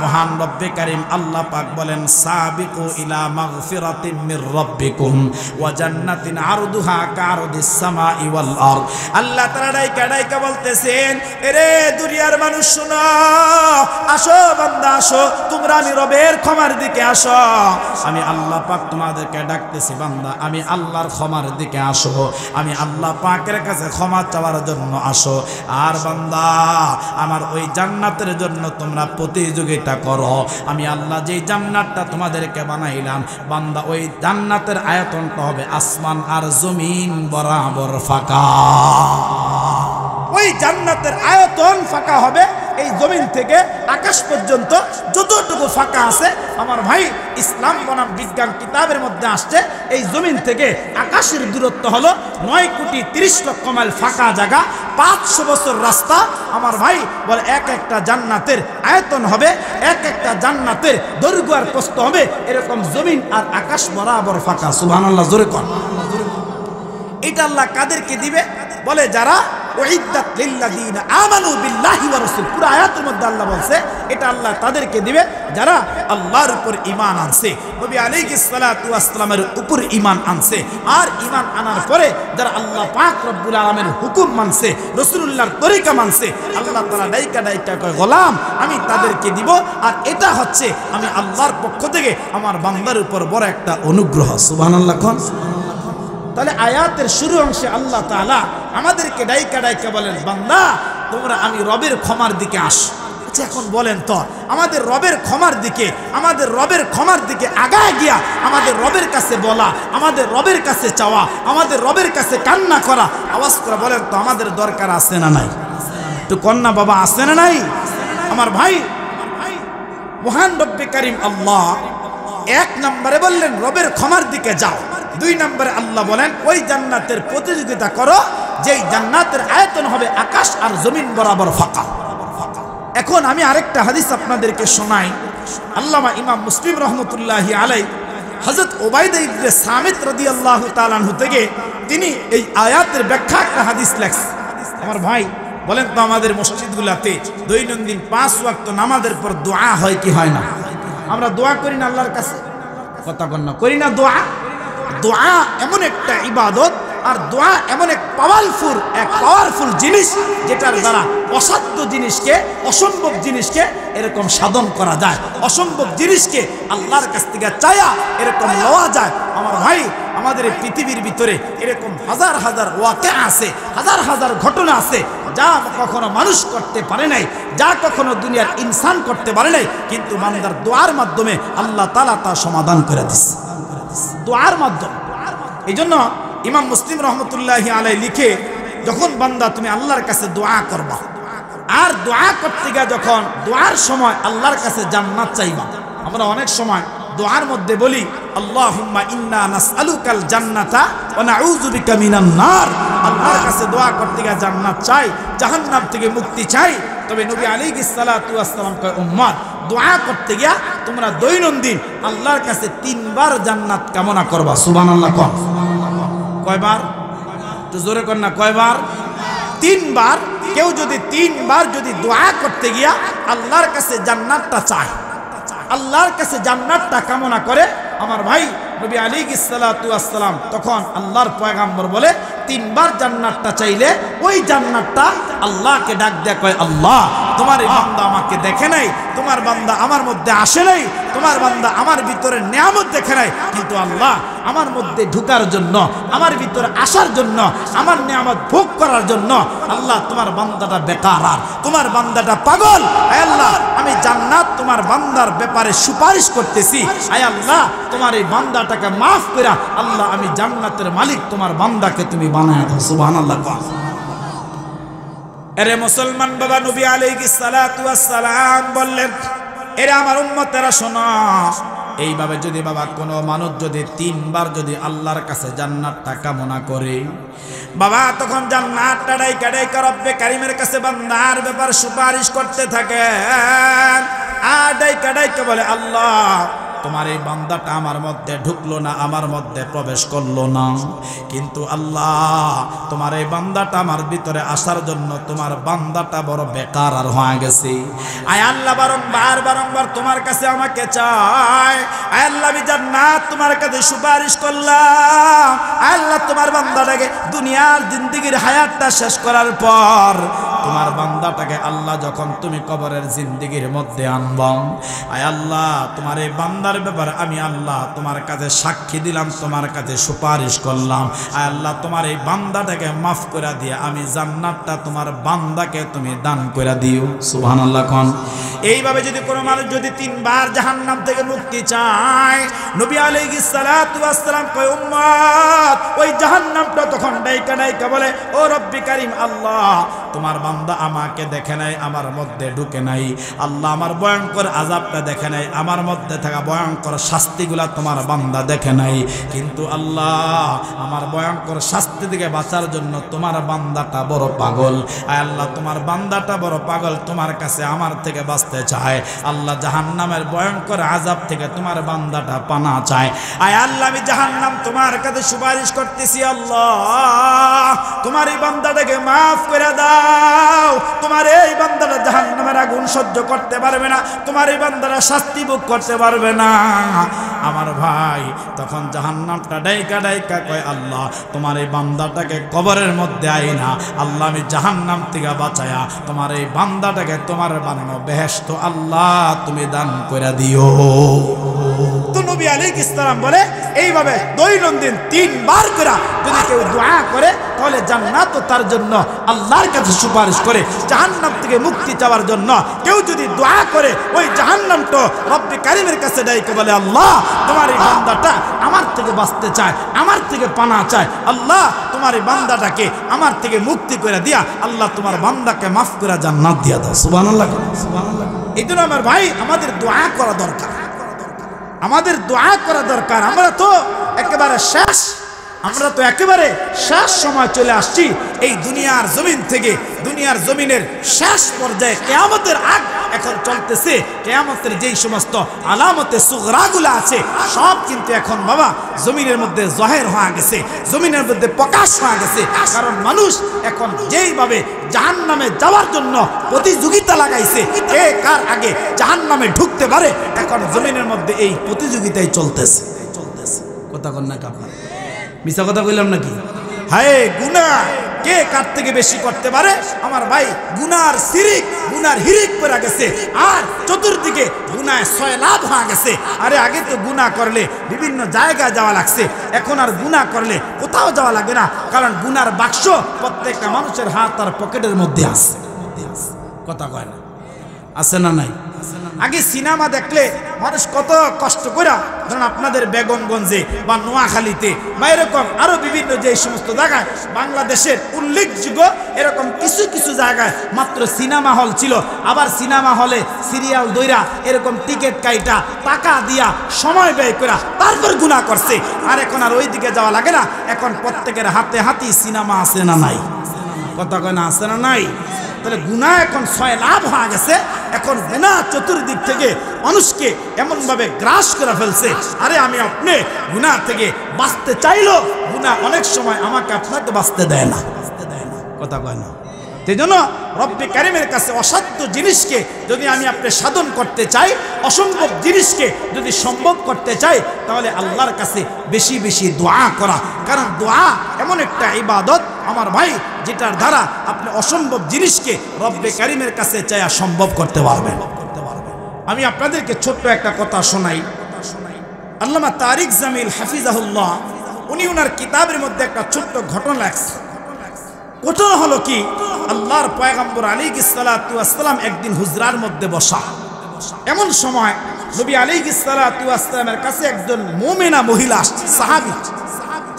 মহান রব্বে কারীম আল্লাহ পাক বলেন, সাবিকু ইলা মাগফিরাতিম মির রাব্বিকুম ওয়া জান্নাতিন আরদুহা কারদিস সামাই ওয়াল আরদ। আল্লাহ তাআলা ডাইকা বলতেছেন, এরে দুনিয়ার মানুষ শোনো, আসো বান্দা আসো, তোমরা আমি রবের ক্ষমার দিকে আসো। আমি আল্লাহ পাক তোমাদেরকে ডাকতেছি বান্দা, আমি আল্লাহর ক্ষমার দিকে আসো, আমি আল্লাহ পাকের কাছে ক্ষমা চাওয়ার জন্য আসো। আর বান্দা আমার ওই জান্নাতের জন্য তোমরা প্রতিযোগিতা করো। আমি আল্লাহ যেই জান্নাতটা তোমাদেরকে বানাইলাম বান্দা, ওই জান্নাতের আয়তনটা হবে আসমান আর জমিন বরাবর ফাঁকা। ওই জান্নাতের আয়তন ফাঁকা হবে এই জমিন থেকে আকাশ পর্যন্ত যতটুকু ফাঁকা আছে। আমার ভাই, ইসলাম বনাম বিজ্ঞান কিতাবের মধ্যে আসছে এই জমিন থেকে আকাশের দূরত্ব হলো 9,30,00,000 মাইল ফাঁকা জায়গা, 500 বছর রাস্তা। আমার ভাই বলে এক একটা জান্নাতের আয়তন হবে, এক একটা জান্নাতের দৈর্ঘ্য আর প্রস্থ হবে এরকম জমিন আর আকাশ বরাবর ফাঁকা। সুবহানাল্লাহ, জোরে কোন। এটা আল্লাহ কাদেরকে দিবে? বলে যারা উইদ্দাত লিল্লাযিনা আমানু বিল্লাহি ওয়া রাসূল। পুরো আয়াতের মধ্যে আল্লাহ বলছে এটা আল্লাহ তাদেরকে দিবে যারা আল্লাহর উপর ঈমান আনছে, নবী আলাইহিস সালাতু ওয়াস সালামের উপর ঈমান আনছে, আর ঈমান আনার পরে যারা আল্লাহ পাক রব্বুল আলামিনের হুকুম মানছে, রাসূলুল্লাহর তরিকা মানছে, আল্লাহ তাআলা ডাইকা ডাইকা কয় গোলাম আমি তাদেরকে দিব। আর এটা হচ্ছে আমি আল্লাহর পক্ষ থেকে আমার বান্দার উপর বড় একটা অনুগ্রহ। সুবহানাল্লাহ কোন। তাহলে আয়াতের শুরু অংশে আল্লাহ তাআলা আমাদেরকে ডাইকা ডাইকা বলেন, বান্দা তোমরা আমি রবের ক্ষমার দিকে আসো। আচ্ছা এখন বলেন তো, আমাদের রবের ক্ষমার দিকে আগায় গিয়া আমাদের রবের কাছে বলা, আমাদের রবের কাছে চাওয়া, আমাদের রবের কাছে কান্না করা, আওয়াজ করে বলেন তো আমাদের দরকার আছে না নাই? একটু কন্যা বাবা আছে না নাই? আমার ভাই, মহান রব্বে কারীম আল্লাহ এক নম্বরে বললেন রবের ক্ষমার দিকে যাও। 2 নম্বরে আল্লাহ বলেন ওই জান্নাতের প্রতিযোগিতা করো যেই জান্নাতের আয়তন হবে আকাশ আর জমিন বরাবর ফাঁকা। এখন আমি আরেকটা হাদিস আপনাদেরকে শোনাই। আল্লামা ইমাম মুসলিম রহমতুল্লাহি আলাইহি হযরত উবাইদা ইবনে সামিত রাদিয়াল্লাহু তাআলা আনহু থেকে তিনি এই আয়াতের ব্যাখ্যা একটা হাদিস লেখছেন। আমার ভাই বলেন তো আমাদের মসজিদগুলোতে দৈনন্দিন 5 ওয়াক্ত নামাজের পর দোয়া হয় কি হয় না? আমরা দোয়া করি না আল্লাহর কাছে? কথা কন না, করি না দোয়া? দোয়া এমন একটা ইবাদত, আর দোয়া এমন এক পাওয়ারফুল জিনিস যেটার দ্বারা অসাধ্য জিনিসকে, অসম্ভব জিনিসকে এরকম সাধন করা যায়, অসম্ভব জিনিসকে আল্লাহর কাছ থেকে চায়া এরকম লওয়া যায়। আমার ভাই, আমাদের পৃথিবীর ভিতরে এরকম হাজার হাজার ওয়াকিয়া আছে, হাজার হাজার ঘটনা আছে যা কখনো মানুষ করতে পারে নাই, যা কখনো দুনিয়ার ইনসান করতে পারে নাই, কিন্তু বান্দার দোয়ার মাধ্যমে আল্লাহ তাআলা তা সমাধান করে দিচ্ছে, দোয়ার মাধ্যমে। এই জন্য ইমাম মুসলিম রহমতুল্লাহি আলাইহি লিখে, যখন বান্দা তুমি আল্লাহর কাছে দোয়া করবা, আর দোয়া করতে গিয়ে যখন দোয়ার সময় আল্লাহর কাছে জান্নাত চাইবা। আমরা অনেক সময় দোয়ার মধ্যে বলি আল্লাহুম্মা ইন্না নাসআলুকাল জান্নাতা ওয়া নাউযু বিকা মিনান নার। আল্লাহর কাছে দোয়া করতে গিয়ে জান্নাত চাই, জাহান্নাম থেকে মুক্তি চাই। তবে নবী আলাইহিস সালাতু ওয়াস সালাম কয়, উম্মত দোয়া করতে গিয়া তোমরা দৈনন্দিন আল্লাহর কাছে 3 বার জান্নাত কামনা করবা। সুবহানাল্লাহ কোন। কয়বার? তো জোরে কর না, কয়বার? 3 বার। কেউ যদি 3 বার যদি দোয়া করতে গিয়া আল্লাহর কাছে জান্নাতটা চায়, আল্লাহর কাছে জান্নাতটা কামনা করে, আমার ভাই নবী আলাইহিস সালাতু ওয়াস সালাম তখন আল্লাহর পয়গম্বর বলে 3 বার জান্নাতটা চাইলে ওই জান্নাতটা আল্লাহকে ডাক দেয়া কয়, আল্লাহ তোমার এই বান্দা আমাকে দেখে নাই, তোমার বান্দা আমার মধ্যে আসে নাই, তোমার বান্দা আমার ভিতরে নিয়ামত দেখে নাই, কিন্তু আল্লাহ আমার মধ্যে ঢুকার জন্য, আমার ভিতরে আসার জন্য, আমার নিয়ামত ভোগ করার জন্য আল্লাহ তোমার বান্দাটা বেকার, আর তোমার বান্দাটা পাগল। আয় আল্লাহ আমি জান্নাত তোমার বান্দার ব্যাপারে সুপারিশ করতেছি, আয় আল্লাহ তোমার এই বান্দাটাকে মাফ করে আল্লাহ আমি জান্নাতের মালিক তোমার বান্দাকে তুমি বানায় দাও। সুবহানাল্লাহ। এরে মুসলমান বাবা, নবী আলাইহিস সালাতু ওয়াস সালাম বললেন, এরে আমার উম্মতেরা শোনো, এইভাবে যদি বাবা কোনো মানুষ যদি 3 বার যদি আল্লাহর কাছে জান্নাতটা কামনা করে বাবা, তখন জান্নাতটা ডাইকা ডাইকা রব্বে কারীমের কাছে বান্দার ব্যাপার সুপারিশ করতে থাকে। আর ডাইকা ডাইকা বলে, আল্লাহ তোমার এই বান্দাটা আমার মধ্যে ঢুকলো না, আমার মধ্যে প্রবেশ করলো না, কিন্তু আল্লাহ তোমার এই বান্দাটা আমার ভিতরে আসার জন্য তোমার বান্দাটা বড় বেকার আর হয়ে গেছে। আয় আল্লাহ বারংবার তোমার কাছে আমাকে চাই, আয় আল্লাহ আমি জান্নাত তোমার কাছে সুপারিশ করলাম। আয় আল্লাহ তোমার বান্দাটাকে দুনিয়ার জিন্দেগির হায়াতটা শেষ করার পর তোমার বান্দাটাকে আল্লাহ যখন তুমি কবরের জিন্দেগির মধ্যে আনবা, আয় আল্লাহ তোমার এই বান্দার ব্যাপারে আমি আল্লাহ তোমার কাছে সাক্ষী দিলাম, তোমার কাছে সুপারিশ করলাম, আয় আল্লাহ তোমার এই বান্দাটাকে মাফ করে দিয়ে আমি জান্নাতটা তোমার বান্দাকে তুমি দান করে দিও। সুবহানাল্লাহ কোন। এইভাবে যদি কোনো মানুষ যদি 3 বার জাহান্নাম থেকে মুক্তি চায়, নবী আলাইহিস সালাতু ওয়াস সালাম কয়, উম্মত ওই জাহান্নামটা তখন ডাইকা ডাইকা বলে, ও রব্বি কারীম আল্লাহ তোমার বান্দা আমাকে দেখে নাই, আমার মধ্যে ঢুকে নাই। আল্লাহ আমার ভয়ঙ্কর আযাবটা দেখে নাই, আমার মধ্যে থাকা ভয়ঙ্কর শাস্তিগুলা তোমার বান্দা দেখে নাই। কিন্তু আল্লাহ আমার ভয়ঙ্কর শাস্তি থেকে বাঁচার জন্য তোমার বান্দাটা বড় পাগল। আয় আল্লাহ তোমার বান্দাটা বড় পাগল, তোমার কাছে আমার থেকে বাঁচতে চায়। আল্লাহ জাহান্নামের ভয়ঙ্কর আযাব থেকে তোমার বান্দাটা পানা চায়। আয় আল্লাহ আমি জাহান্নাম তোমার কাছে সুপারিশ করতেছি। আল্লাহ তোমার এই বান্দাটাকে মাফ করে দাও। তোমার এই বান্দাটা জাহান্নামের আগুন সহ্য করতে পারবে না, তোমার এই বান্দাটা শাস্তি ভোগ করতে পারবে না। আমার ভাই তখন জাহান্নামটা ডাইকা ডাইকা কয়, আল্লাহ তোমার এই বান্দাটাকে কবরের মধ্যে আইনা আল্লাহ আমি জাহান্নাম থেকে বাঁচায়া তোমার এই বান্দাটাকে তোমার বানানো বেহেশত আল্লাহ তুমি দান করে দিও। তো নবী আলাইহিস সালাম বলে এইভাবে দৈনন্দিন 3 বার করে যদি কেউ দোয়া করে তাহলে জান্নাত তার জন্য আল্লাহর কাছে সুপারিশ করে। জাহান্নাম থেকে মুক্তি চাওয়ার জন্য কেউ যদি দোয়া করে ওই জাহান্নামটা রব্বে কারীমের কাছে ডাইকে বলে, আল্লাহ তোমার এই বান্দাটা আমার থেকে বাঁচতে চায়, আমার থেকে পানা চায়, আল্লাহ তোমার এই বান্দাটাকে আমার থেকে মুক্তি করে দিয়া আল্লাহ তোমার বান্দাকে মাফ করে জান্নাত দিয়া দাও। সুবহানাল্লাহ, সুবহানাল্লাহ। এই জন্য আমার ভাই আমাদের দোয়া করা দরকার, আমাদের দোয়া করা দরকার। আমরা তো একেবারে শেষ সময় চলে আসছি এই দুনিয়ার জমিন থেকে। দুনিয়ার জমিনের শেষ পর্যায়ে কিয়ামতের আগ এখন চলতেছে। কিয়ামতের যেই সমস্ত আলামতে সুগরাগুলো আছে সব কিন্তু এখন বাবা জমিনের মধ্যে জাহির হয়ে গেছে, জমিনের মধ্যে প্রকাশ হয়ে গেছে। কারণ মানুষ এখন যেইভাবে জাহান্নামে যাওয়ার জন্য প্রতিযোগিতা লাগাইছে, কে কার আগে জাহান্নামে ঢুকতে পারে, এখন জমিনের মধ্যে এই প্রতিযোগিতাই চলতেছে। কথা কন না কাপড় মিছা কথা কইলাম নাকি? হায় গুনাহ কে কার থেকে বেশি করতে পারে? আমার ভাই গুনার শিরিক, গুনার হিরিক পড়ে গেছে, আর চতুর্দিকে গুনায় সয়লাভ হয়ে গেছে। আরে আগে তো গুনাহ করলে বিভিন্ন জায়গায় যাওয়া লাগছে, এখন আর গুনাহ করলে কোথাও যাওয়া লাগে না। কারণ গুনার বাক্স প্রত্যেকটা মানুষের হাত আর পকেটের মধ্যে আছে। কথা কয় না, আছে না নাই? আগে সিনেমা দেখলে মানুষ কত কষ্ট করে, ধরুন আপনাদের বেগমগঞ্জে বা নোয়াখালীতে বা এরকম আরো বিভিন্ন যে সমস্ত জায়গায় বাংলাদেশের উল্লেখযোগ্য এরকম কিছু কিছু জায়গায় মাত্র সিনেমা হল ছিল। আবার সিনেমা হলে সিরিয়াল দইরা এরকম টিকিট কাইটা টাকা দিয়া সময় ব্যয় করা তারপর গুনাহ করছে। আর এখন আর ওই দিকে যাওয়া লাগে না, এখন প্রত্যেকের হাতে হাতেই সিনেমা আছে না নাই? কথা কয় না, আছে না নাই? তাহলে গুনাহ এখন সয়লাভ হয়ে গেছে। এখন গুনাহ চতুর্দিক থেকে মানুষকে এমনভাবে গ্রাস করে ফেলছে। আরে আমি আপনি গুনাহ থেকে বাঁচতে চাইলো, গুনাহ অনেক সময় আমাকে আপনাকে বাঁচতে দেয় না। কথা কয় না? সেই জন্য রব্বে কারীমের কাছে অসাধ্য জিনিসকে যদি আমি আপনি সাধন করতে চাই, অসম্ভব জিনিসকে যদি সম্ভব করতে চাই, তাহলে আল্লাহর কাছে বেশি বেশি দোয়া করা। কারণ দোয়া এমন একটা ইবাদত আমার ভাই, যেটার দ্বারা আপনি অসম্ভব জিনিসকে রব্বে কারীমের কাছে চাইয়া সম্ভব করতে পারবেন। আমি আপনাদেরকে ছোট্ট একটা কথা শোনাই। আল্লামা তারিক জামিল হাফিজাহুল্লাহ উনি ওনার কিতাবের মধ্যে একটা ছোট্ট ঘটনা লেখছেন। ঘটনা হলো কি, আল্লাহর পয়গম্বর আলাইহিস সালাতু ওয়াস সালাম একদিন হুজরার মধ্যে বসা। এমন সময় নবী আলাইহিস সালাতু ওয়াস সালামের কাছে একজন মুমিনা মহিলা আসছে,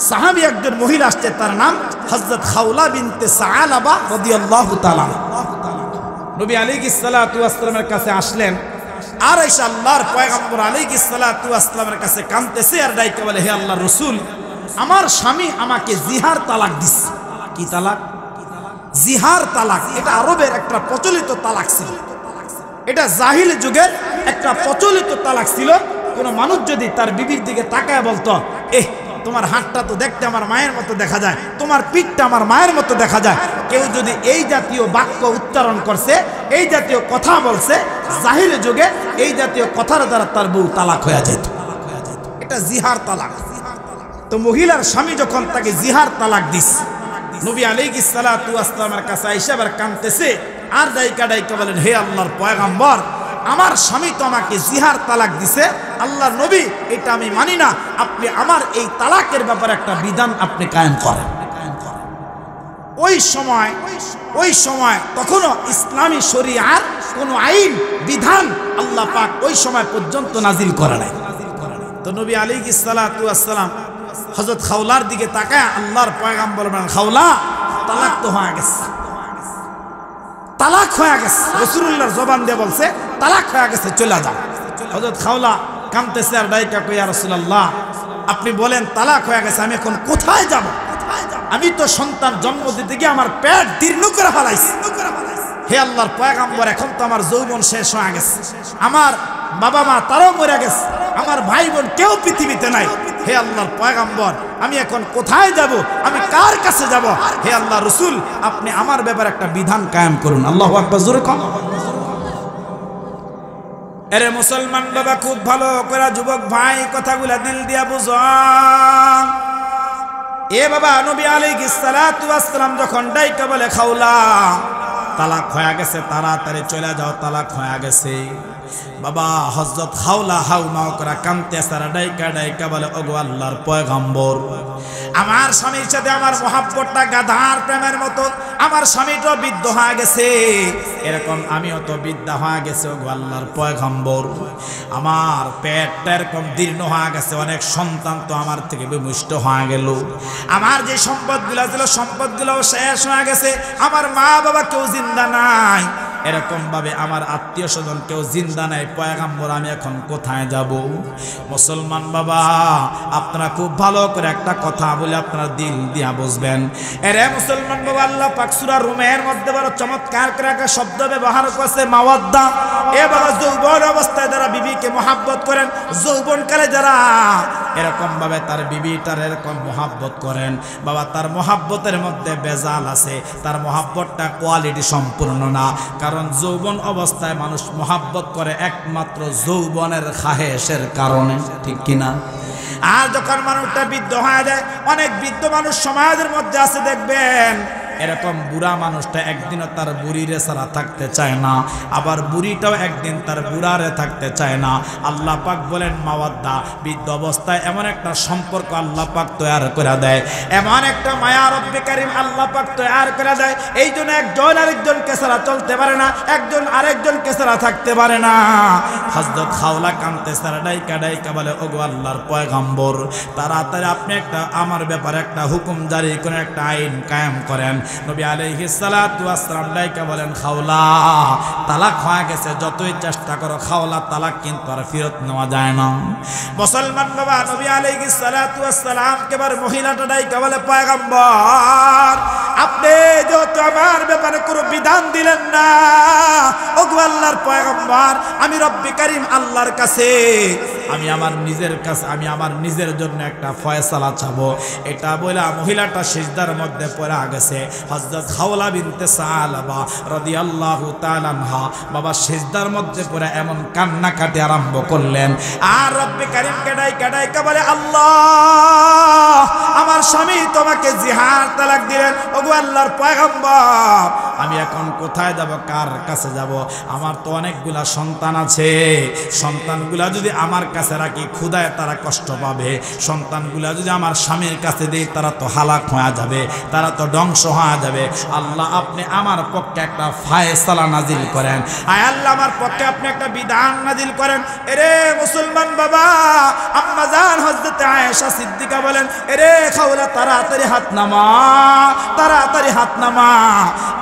সাহাবী একজন মহিলা আসছে, তার নাম হযরত খাওলা বিনতে সাআলাবা রাদিয়াল্লাহু তাআলা। নবী আলাইহিস সালাতু ওয়াস সালামের কাছে আসলেন, আর এসে আল্লাহর পয়গম্বর আলাইহিস সালাতু ওয়াস সালামের কাছে কাঁদতেছে আর ডাইকে বলে, হে আল্লাহর রাসূল, আমার স্বামী আমাকে জিহার তালাক দিছে। কি তালাক? জিহার তালাক। এটা আরবের একটা প্রচলিত তালাক ছিল, এটা জাহিল যুগের একটা প্রচলিত তালাক ছিল। কোনো মানুষ যদি তার বিবির দিকে তাকায় বলতো, তোমার হাতটা তো দেখতে আমার মায়ের মতো দেখা যায়, তোমার পিঠটা আমার মায়ের মতো দেখা যায়, কেউ যদি এই জাতীয় বাক্য উচ্চারণ করছে, এই জাতীয় কথা বলছে, জাহিল যুগে এই জাতীয় কথার দ্বারা তার বউ তালাক হয়ে যেত। এটা জিহার তালাক। তো মহিলার স্বামী যখন তাকে জিহার তালাক দিস, নবী আলাইহিস সালাতু ওয়াস সালামের কাছে আয়েশা বার কাঁদতেছে আর ডাইকা ডাইকা বলেন, হে আল্লাহর পয়গম্বর, আমার স্বামী তো আমাকে জিহার তালাক দিছে, আল্লাহর নবী এটা আমি মানি না, আপনি আমার এই তালাকের ব্যাপারে একটা বিধান আপনি কায়েম করেন। ওই সময় তখনও ইসলামী শরিয়ার কোনো আইন বিধান আল্লাহ পাক ওই সময় পর্যন্ত নাজিল করে নাই। তো নবী আলাইহিস সালাতু ওয়াস সালাম হযরত খাওলার দিকে তাকায় আল্লাহর পয়গম্বর বলেন, খাওলা তালাক তো হয়ে গেছে। তালাক হয়ে গেছে, রাসূলুল্লাহর জবান দিয়ে বলছে তালাক হয়ে গেছে, চলে যাও। হযরত খাওলা কাঁদতেছে আর ডাইকা কই, ইয়া রাসূলুল্লাহ আপনি বলেন তালাক হয়ে গেছে, আমি এখন কোথায় যাব? আমি তো সন্তান জন্ম দিতে গিয়ে আমার পেট দীর্ঘ করে ফেলাইছি। হে আল্লাহর পয়গম্বর, এখন তো আমার যৌবন শেষ হয়ে গেছে, আমার বাবা মা তারাও মরে গেছে, আমার ভাই বোন কেউ পৃথিবীতে নাই। হে আল্লাহর পয়গম্বর, আমি এখন কোথায় যাব? আমি কার কাছে যাব? হে আল্লাহ রাসূল, আপনি আমার ব্যাপারে একটা বিধান কায়েম করুন। আল্লাহু আকবার, জোরে কম। এরে মুসলমান বাবা, খুব ভালো করে যুবক ভাই কথাগুলা দিল দিয়া বুঝান। এ বাবা, নবী আলাইহিস সালাতু ওয়াস সালাম যখন ডাইকা বলে খাওলা তালাক হয়ে গেছে, তাড়াতাড়ি চলে যাও, তালাক হয়ে গেছে। বাবা হযরত খাওলা হাউমাও করে কাঁদতে সারা ডাইকা ডাইকা বলে, ওগো আল্লাহর পয়গম্বর, আমার স্বামীর সাথে আমার মহাব্বতটা গাধার প্রেমের মতো, আমার স্বামীটা বৃদ্ধ হয়ে গেছে, এরকম আমিও তো বৃদ্ধ হয়ে গেছে। ওগো আল্লাহর পয়গম্বর, আমার পেটটা এরকম দীর্ণ হয়ে গেছে, অনেক সন্তান তো আমার থেকে বিমুষ্ট হয়ে গেল, আমার যে সম্পদগুলো ছিল সম্পদগুলোও শেষ হয়ে গেছে, আমার মা বাবা কেউ জিন্দা নাই, এরকম ভাবে আমার আত্মীয় স্বজন কেউ জিন্দা নাই। পয়গম্বর, আমি এখন কোথায় যাব? মুসলমান বাবা, আপনারা খুব ভালো করে একটা কথা বলে আপনারা দিল দিয়া বুঝবেন। এরে মুসলমান বাবা, আল্লাহ পাক সূরা রুমের মধ্যে বড় চমৎকার করে একটা শব্দ ব্যবহার করেছে, মাওয়াদ্দা। এ বাবা, যৌবন অবস্থায় যারা বিবিকে মহাব্বত করেন, যৌবনকালে যারা এরকম ভাবে তার বিবিটার এরকম মহাব্বত করেন, বাবা তার মহাব্বতের মধ্যে বেজাল আছে, তার মহাব্বতটা কোয়ালিটি সম্পূর্ণ না। কারণ যৌবন অবস্থায় মানুষ মহাব্বত করে একমাত্র যৌবনের খাহেশের কারণে, ঠিক কিনা? আর যখন মানুষটা বৃদ্ধ হয়ে যায়, অনেক বৃদ্ধ মানুষ সমাজের মধ্যে আছে দেখবেন, এরকম বুড়া মানুষটা একদিনও তার বুড়িরে ছাড়া থাকতে চায় না, আবার বুড়িটাও একদিন তার বুড়ারে থাকতে চায় না। আল্লাহ পাক বলেন মাওয়াদ্দা, বৃদ্ধ অবস্থায় এমন একটা সম্পর্ক আল্লাহ পাক তৈরি করে দেয়, এমন একটা মায়া রব্বে কারীম আল্লাহ পাক তৈরি করে দেয়, এই জন্য একজন আরেকজনকে ছাড়া চলতে পারে না, একজন আরেকজনকে ছাড়া থাকতে পারে না। হযরত খাওলা কাঁদতে ছাড়া ডাইকা ডাইকা বলে, ওগো আল্লাহর পয়গম্বর, তাড়াতাড়ি আপনি একটা আমার ব্যাপারে একটা হুকুম জারি করেন, একটা আইন কায়েম করেন। নবী আলাইহিস সালাতু ওয়াস সালাম ডাইকা বলেন, খাওলা তালাক হয়ে গেছে, যতই চেষ্টা করো খাওলা তালাক কিন্তু আর ফেরত নেওয়া যায় না। মুসলমান বাবা, নবী আলাইহিস সালাতু ওয়াস সালাম কেবল মহিলাটা ডাইকা বলে, পয়গম্বর আপনি যেহেতু আমার ব্যাপারে কোনো বিধান দিলেন না, ওগো আল্লাহর পয়গম্বর, আমি রব্বে কারীম আল্লাহর কাছে আমি আমার নিজের জন্য একটা ফয়সালা চাবো। এটা বলে মহিলাটা সিজদার মধ্যে পড়ে গেছে। হযরত খাওলা বিনতে সালাবা রাদিয়াল্লাহু তাআলা আনহা বাবা সিজদার মধ্যে পড়ে এমন কান্নাকাটি আরম্ভ করলেন, আর রব্বে কারীমকে ডাইকা বলে, আল্লাহ আমার স্বামী তোমাকে জিহাদ তালাক দিলেন, ওগো আল্লাহর পয়গম্বর আমি এখন কোথায় যাব, কার কাছে যাব? আমার তো অনেকগুলা সন্তান আছে, সন্তানগুলা যদি আমার কাছে রাখি ক্ষুধায় তারা কষ্ট পাবে, সন্তানগুলা যদি আমার স্বামীর কাছে দিই তারা তো হালাক হয়ে যাবে, তারা তো ধ্বংস হয়ে যাবে। আল্লাহ আপনি আমার পক্ষে একটা ফায়সালা নাজিল করেন, আয় আল্লাহ আমার পক্ষে আপনি একটা বিধান নাজিল করেন। এরে মুসলমান বাবা, আম্মা জান হযরত আয়েশা সিদ্দিকা বলেন, এরে খাওলা তাড়াতাড়ি হাত নামা, তাড়াতাড়ি হাত নামা।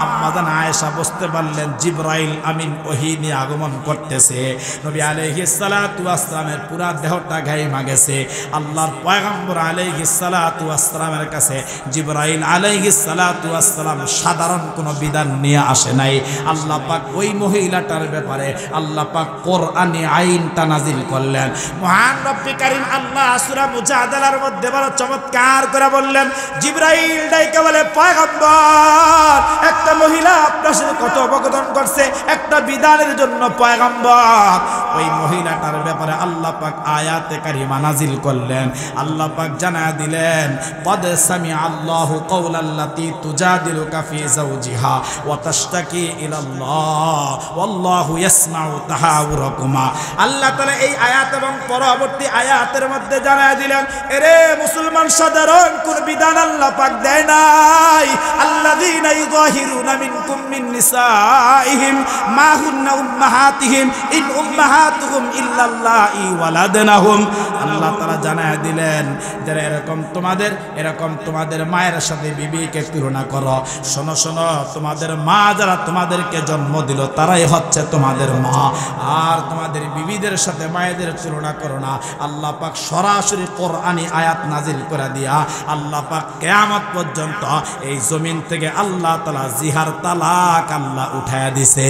আম্মা জান আয়েশা বুঝতে পারলেন জিবরাইল আমিন ওহী নিয়ে আগমন করতেছে। নবী আলাইহিস সালাতু ওয়াস সালামের পুরা দেহটা ঘাইমা গেছে। আল্লাহর পয়গম্বর আলাইহিস সালাতু ওয়াস সালামের কাছে জিবরাইল আলাইহিস সালাতু ওয়াস সালাম সাধারণ কোনো বিধান নিয়ে আসে নাই। আল্লাহ পাক ওই মহিলাটার ব্যাপারে আল্লাহ পাক কোরআনি আইনটা নাজিল করলেন। মহান রব্বে কারীম আল্লাহ সূরা মুজাদালার মধ্যে বড় চমৎকার করে বললেন, জিবরাইল ডাইকা বলে, পয়গম্বর একটা মহিলা আপনার সাথে কথোপকথন করছে একটা বিধানের জন্য, পয়গম্বর ওই মহিলাটার ব্যাপারে আল্লাহ পাক আয়াতে কারিমা নাজিল করলেন। আল্লাহ পাক জানায়া দিলেন, কদ সামিআ আল্লাহু কওলাল্লাতী তুজাদিলুকা ফী যাওজিহা ওয়া তাশতাকি ইলাল্লাহ ওয়াল্লাহু ইয়াসমাউ তাহাউরাকুমা। আল্লাহ তাআলা এই আয়াত এবং পরবর্তী আয়াতের মধ্যে জানায়া দিলেন, এরে মুসলমান সাধারণ কোন বিধান আল্লাহ পাক দেয় নাই। আল্লাযীনা ইউযাহিরুনা মিনকুম মিন নিসাইহিম মা হুন্না উম্মাহাতিহিম ইন উম্মাহাতুহুম ইল্লাল্লাহি ওয়ালাদনাহুম, আল্লাহ তাআলা জানায় দিলেন যারা এরকম তোমাদের মায়ের সাথে বিবিকে তুলনা করো, শোনো শোনো, তোমাদের মা যারা তোমাদেরকে জন্ম দিল তারাই হচ্ছে তোমাদের মা, আর তোমাদের বিবিদের সাথে মায়েদের তুলনা করো না। আল্লাহ পাক সরাসরি কোরআনী আয়াত নাজিল করে দিয়া আল্লাহ পাক কিয়ামত পর্যন্ত এই জমিন থেকে আল্লাহ তাআলা জিহার তালাক আল্লাহ উঠায়া দিছে।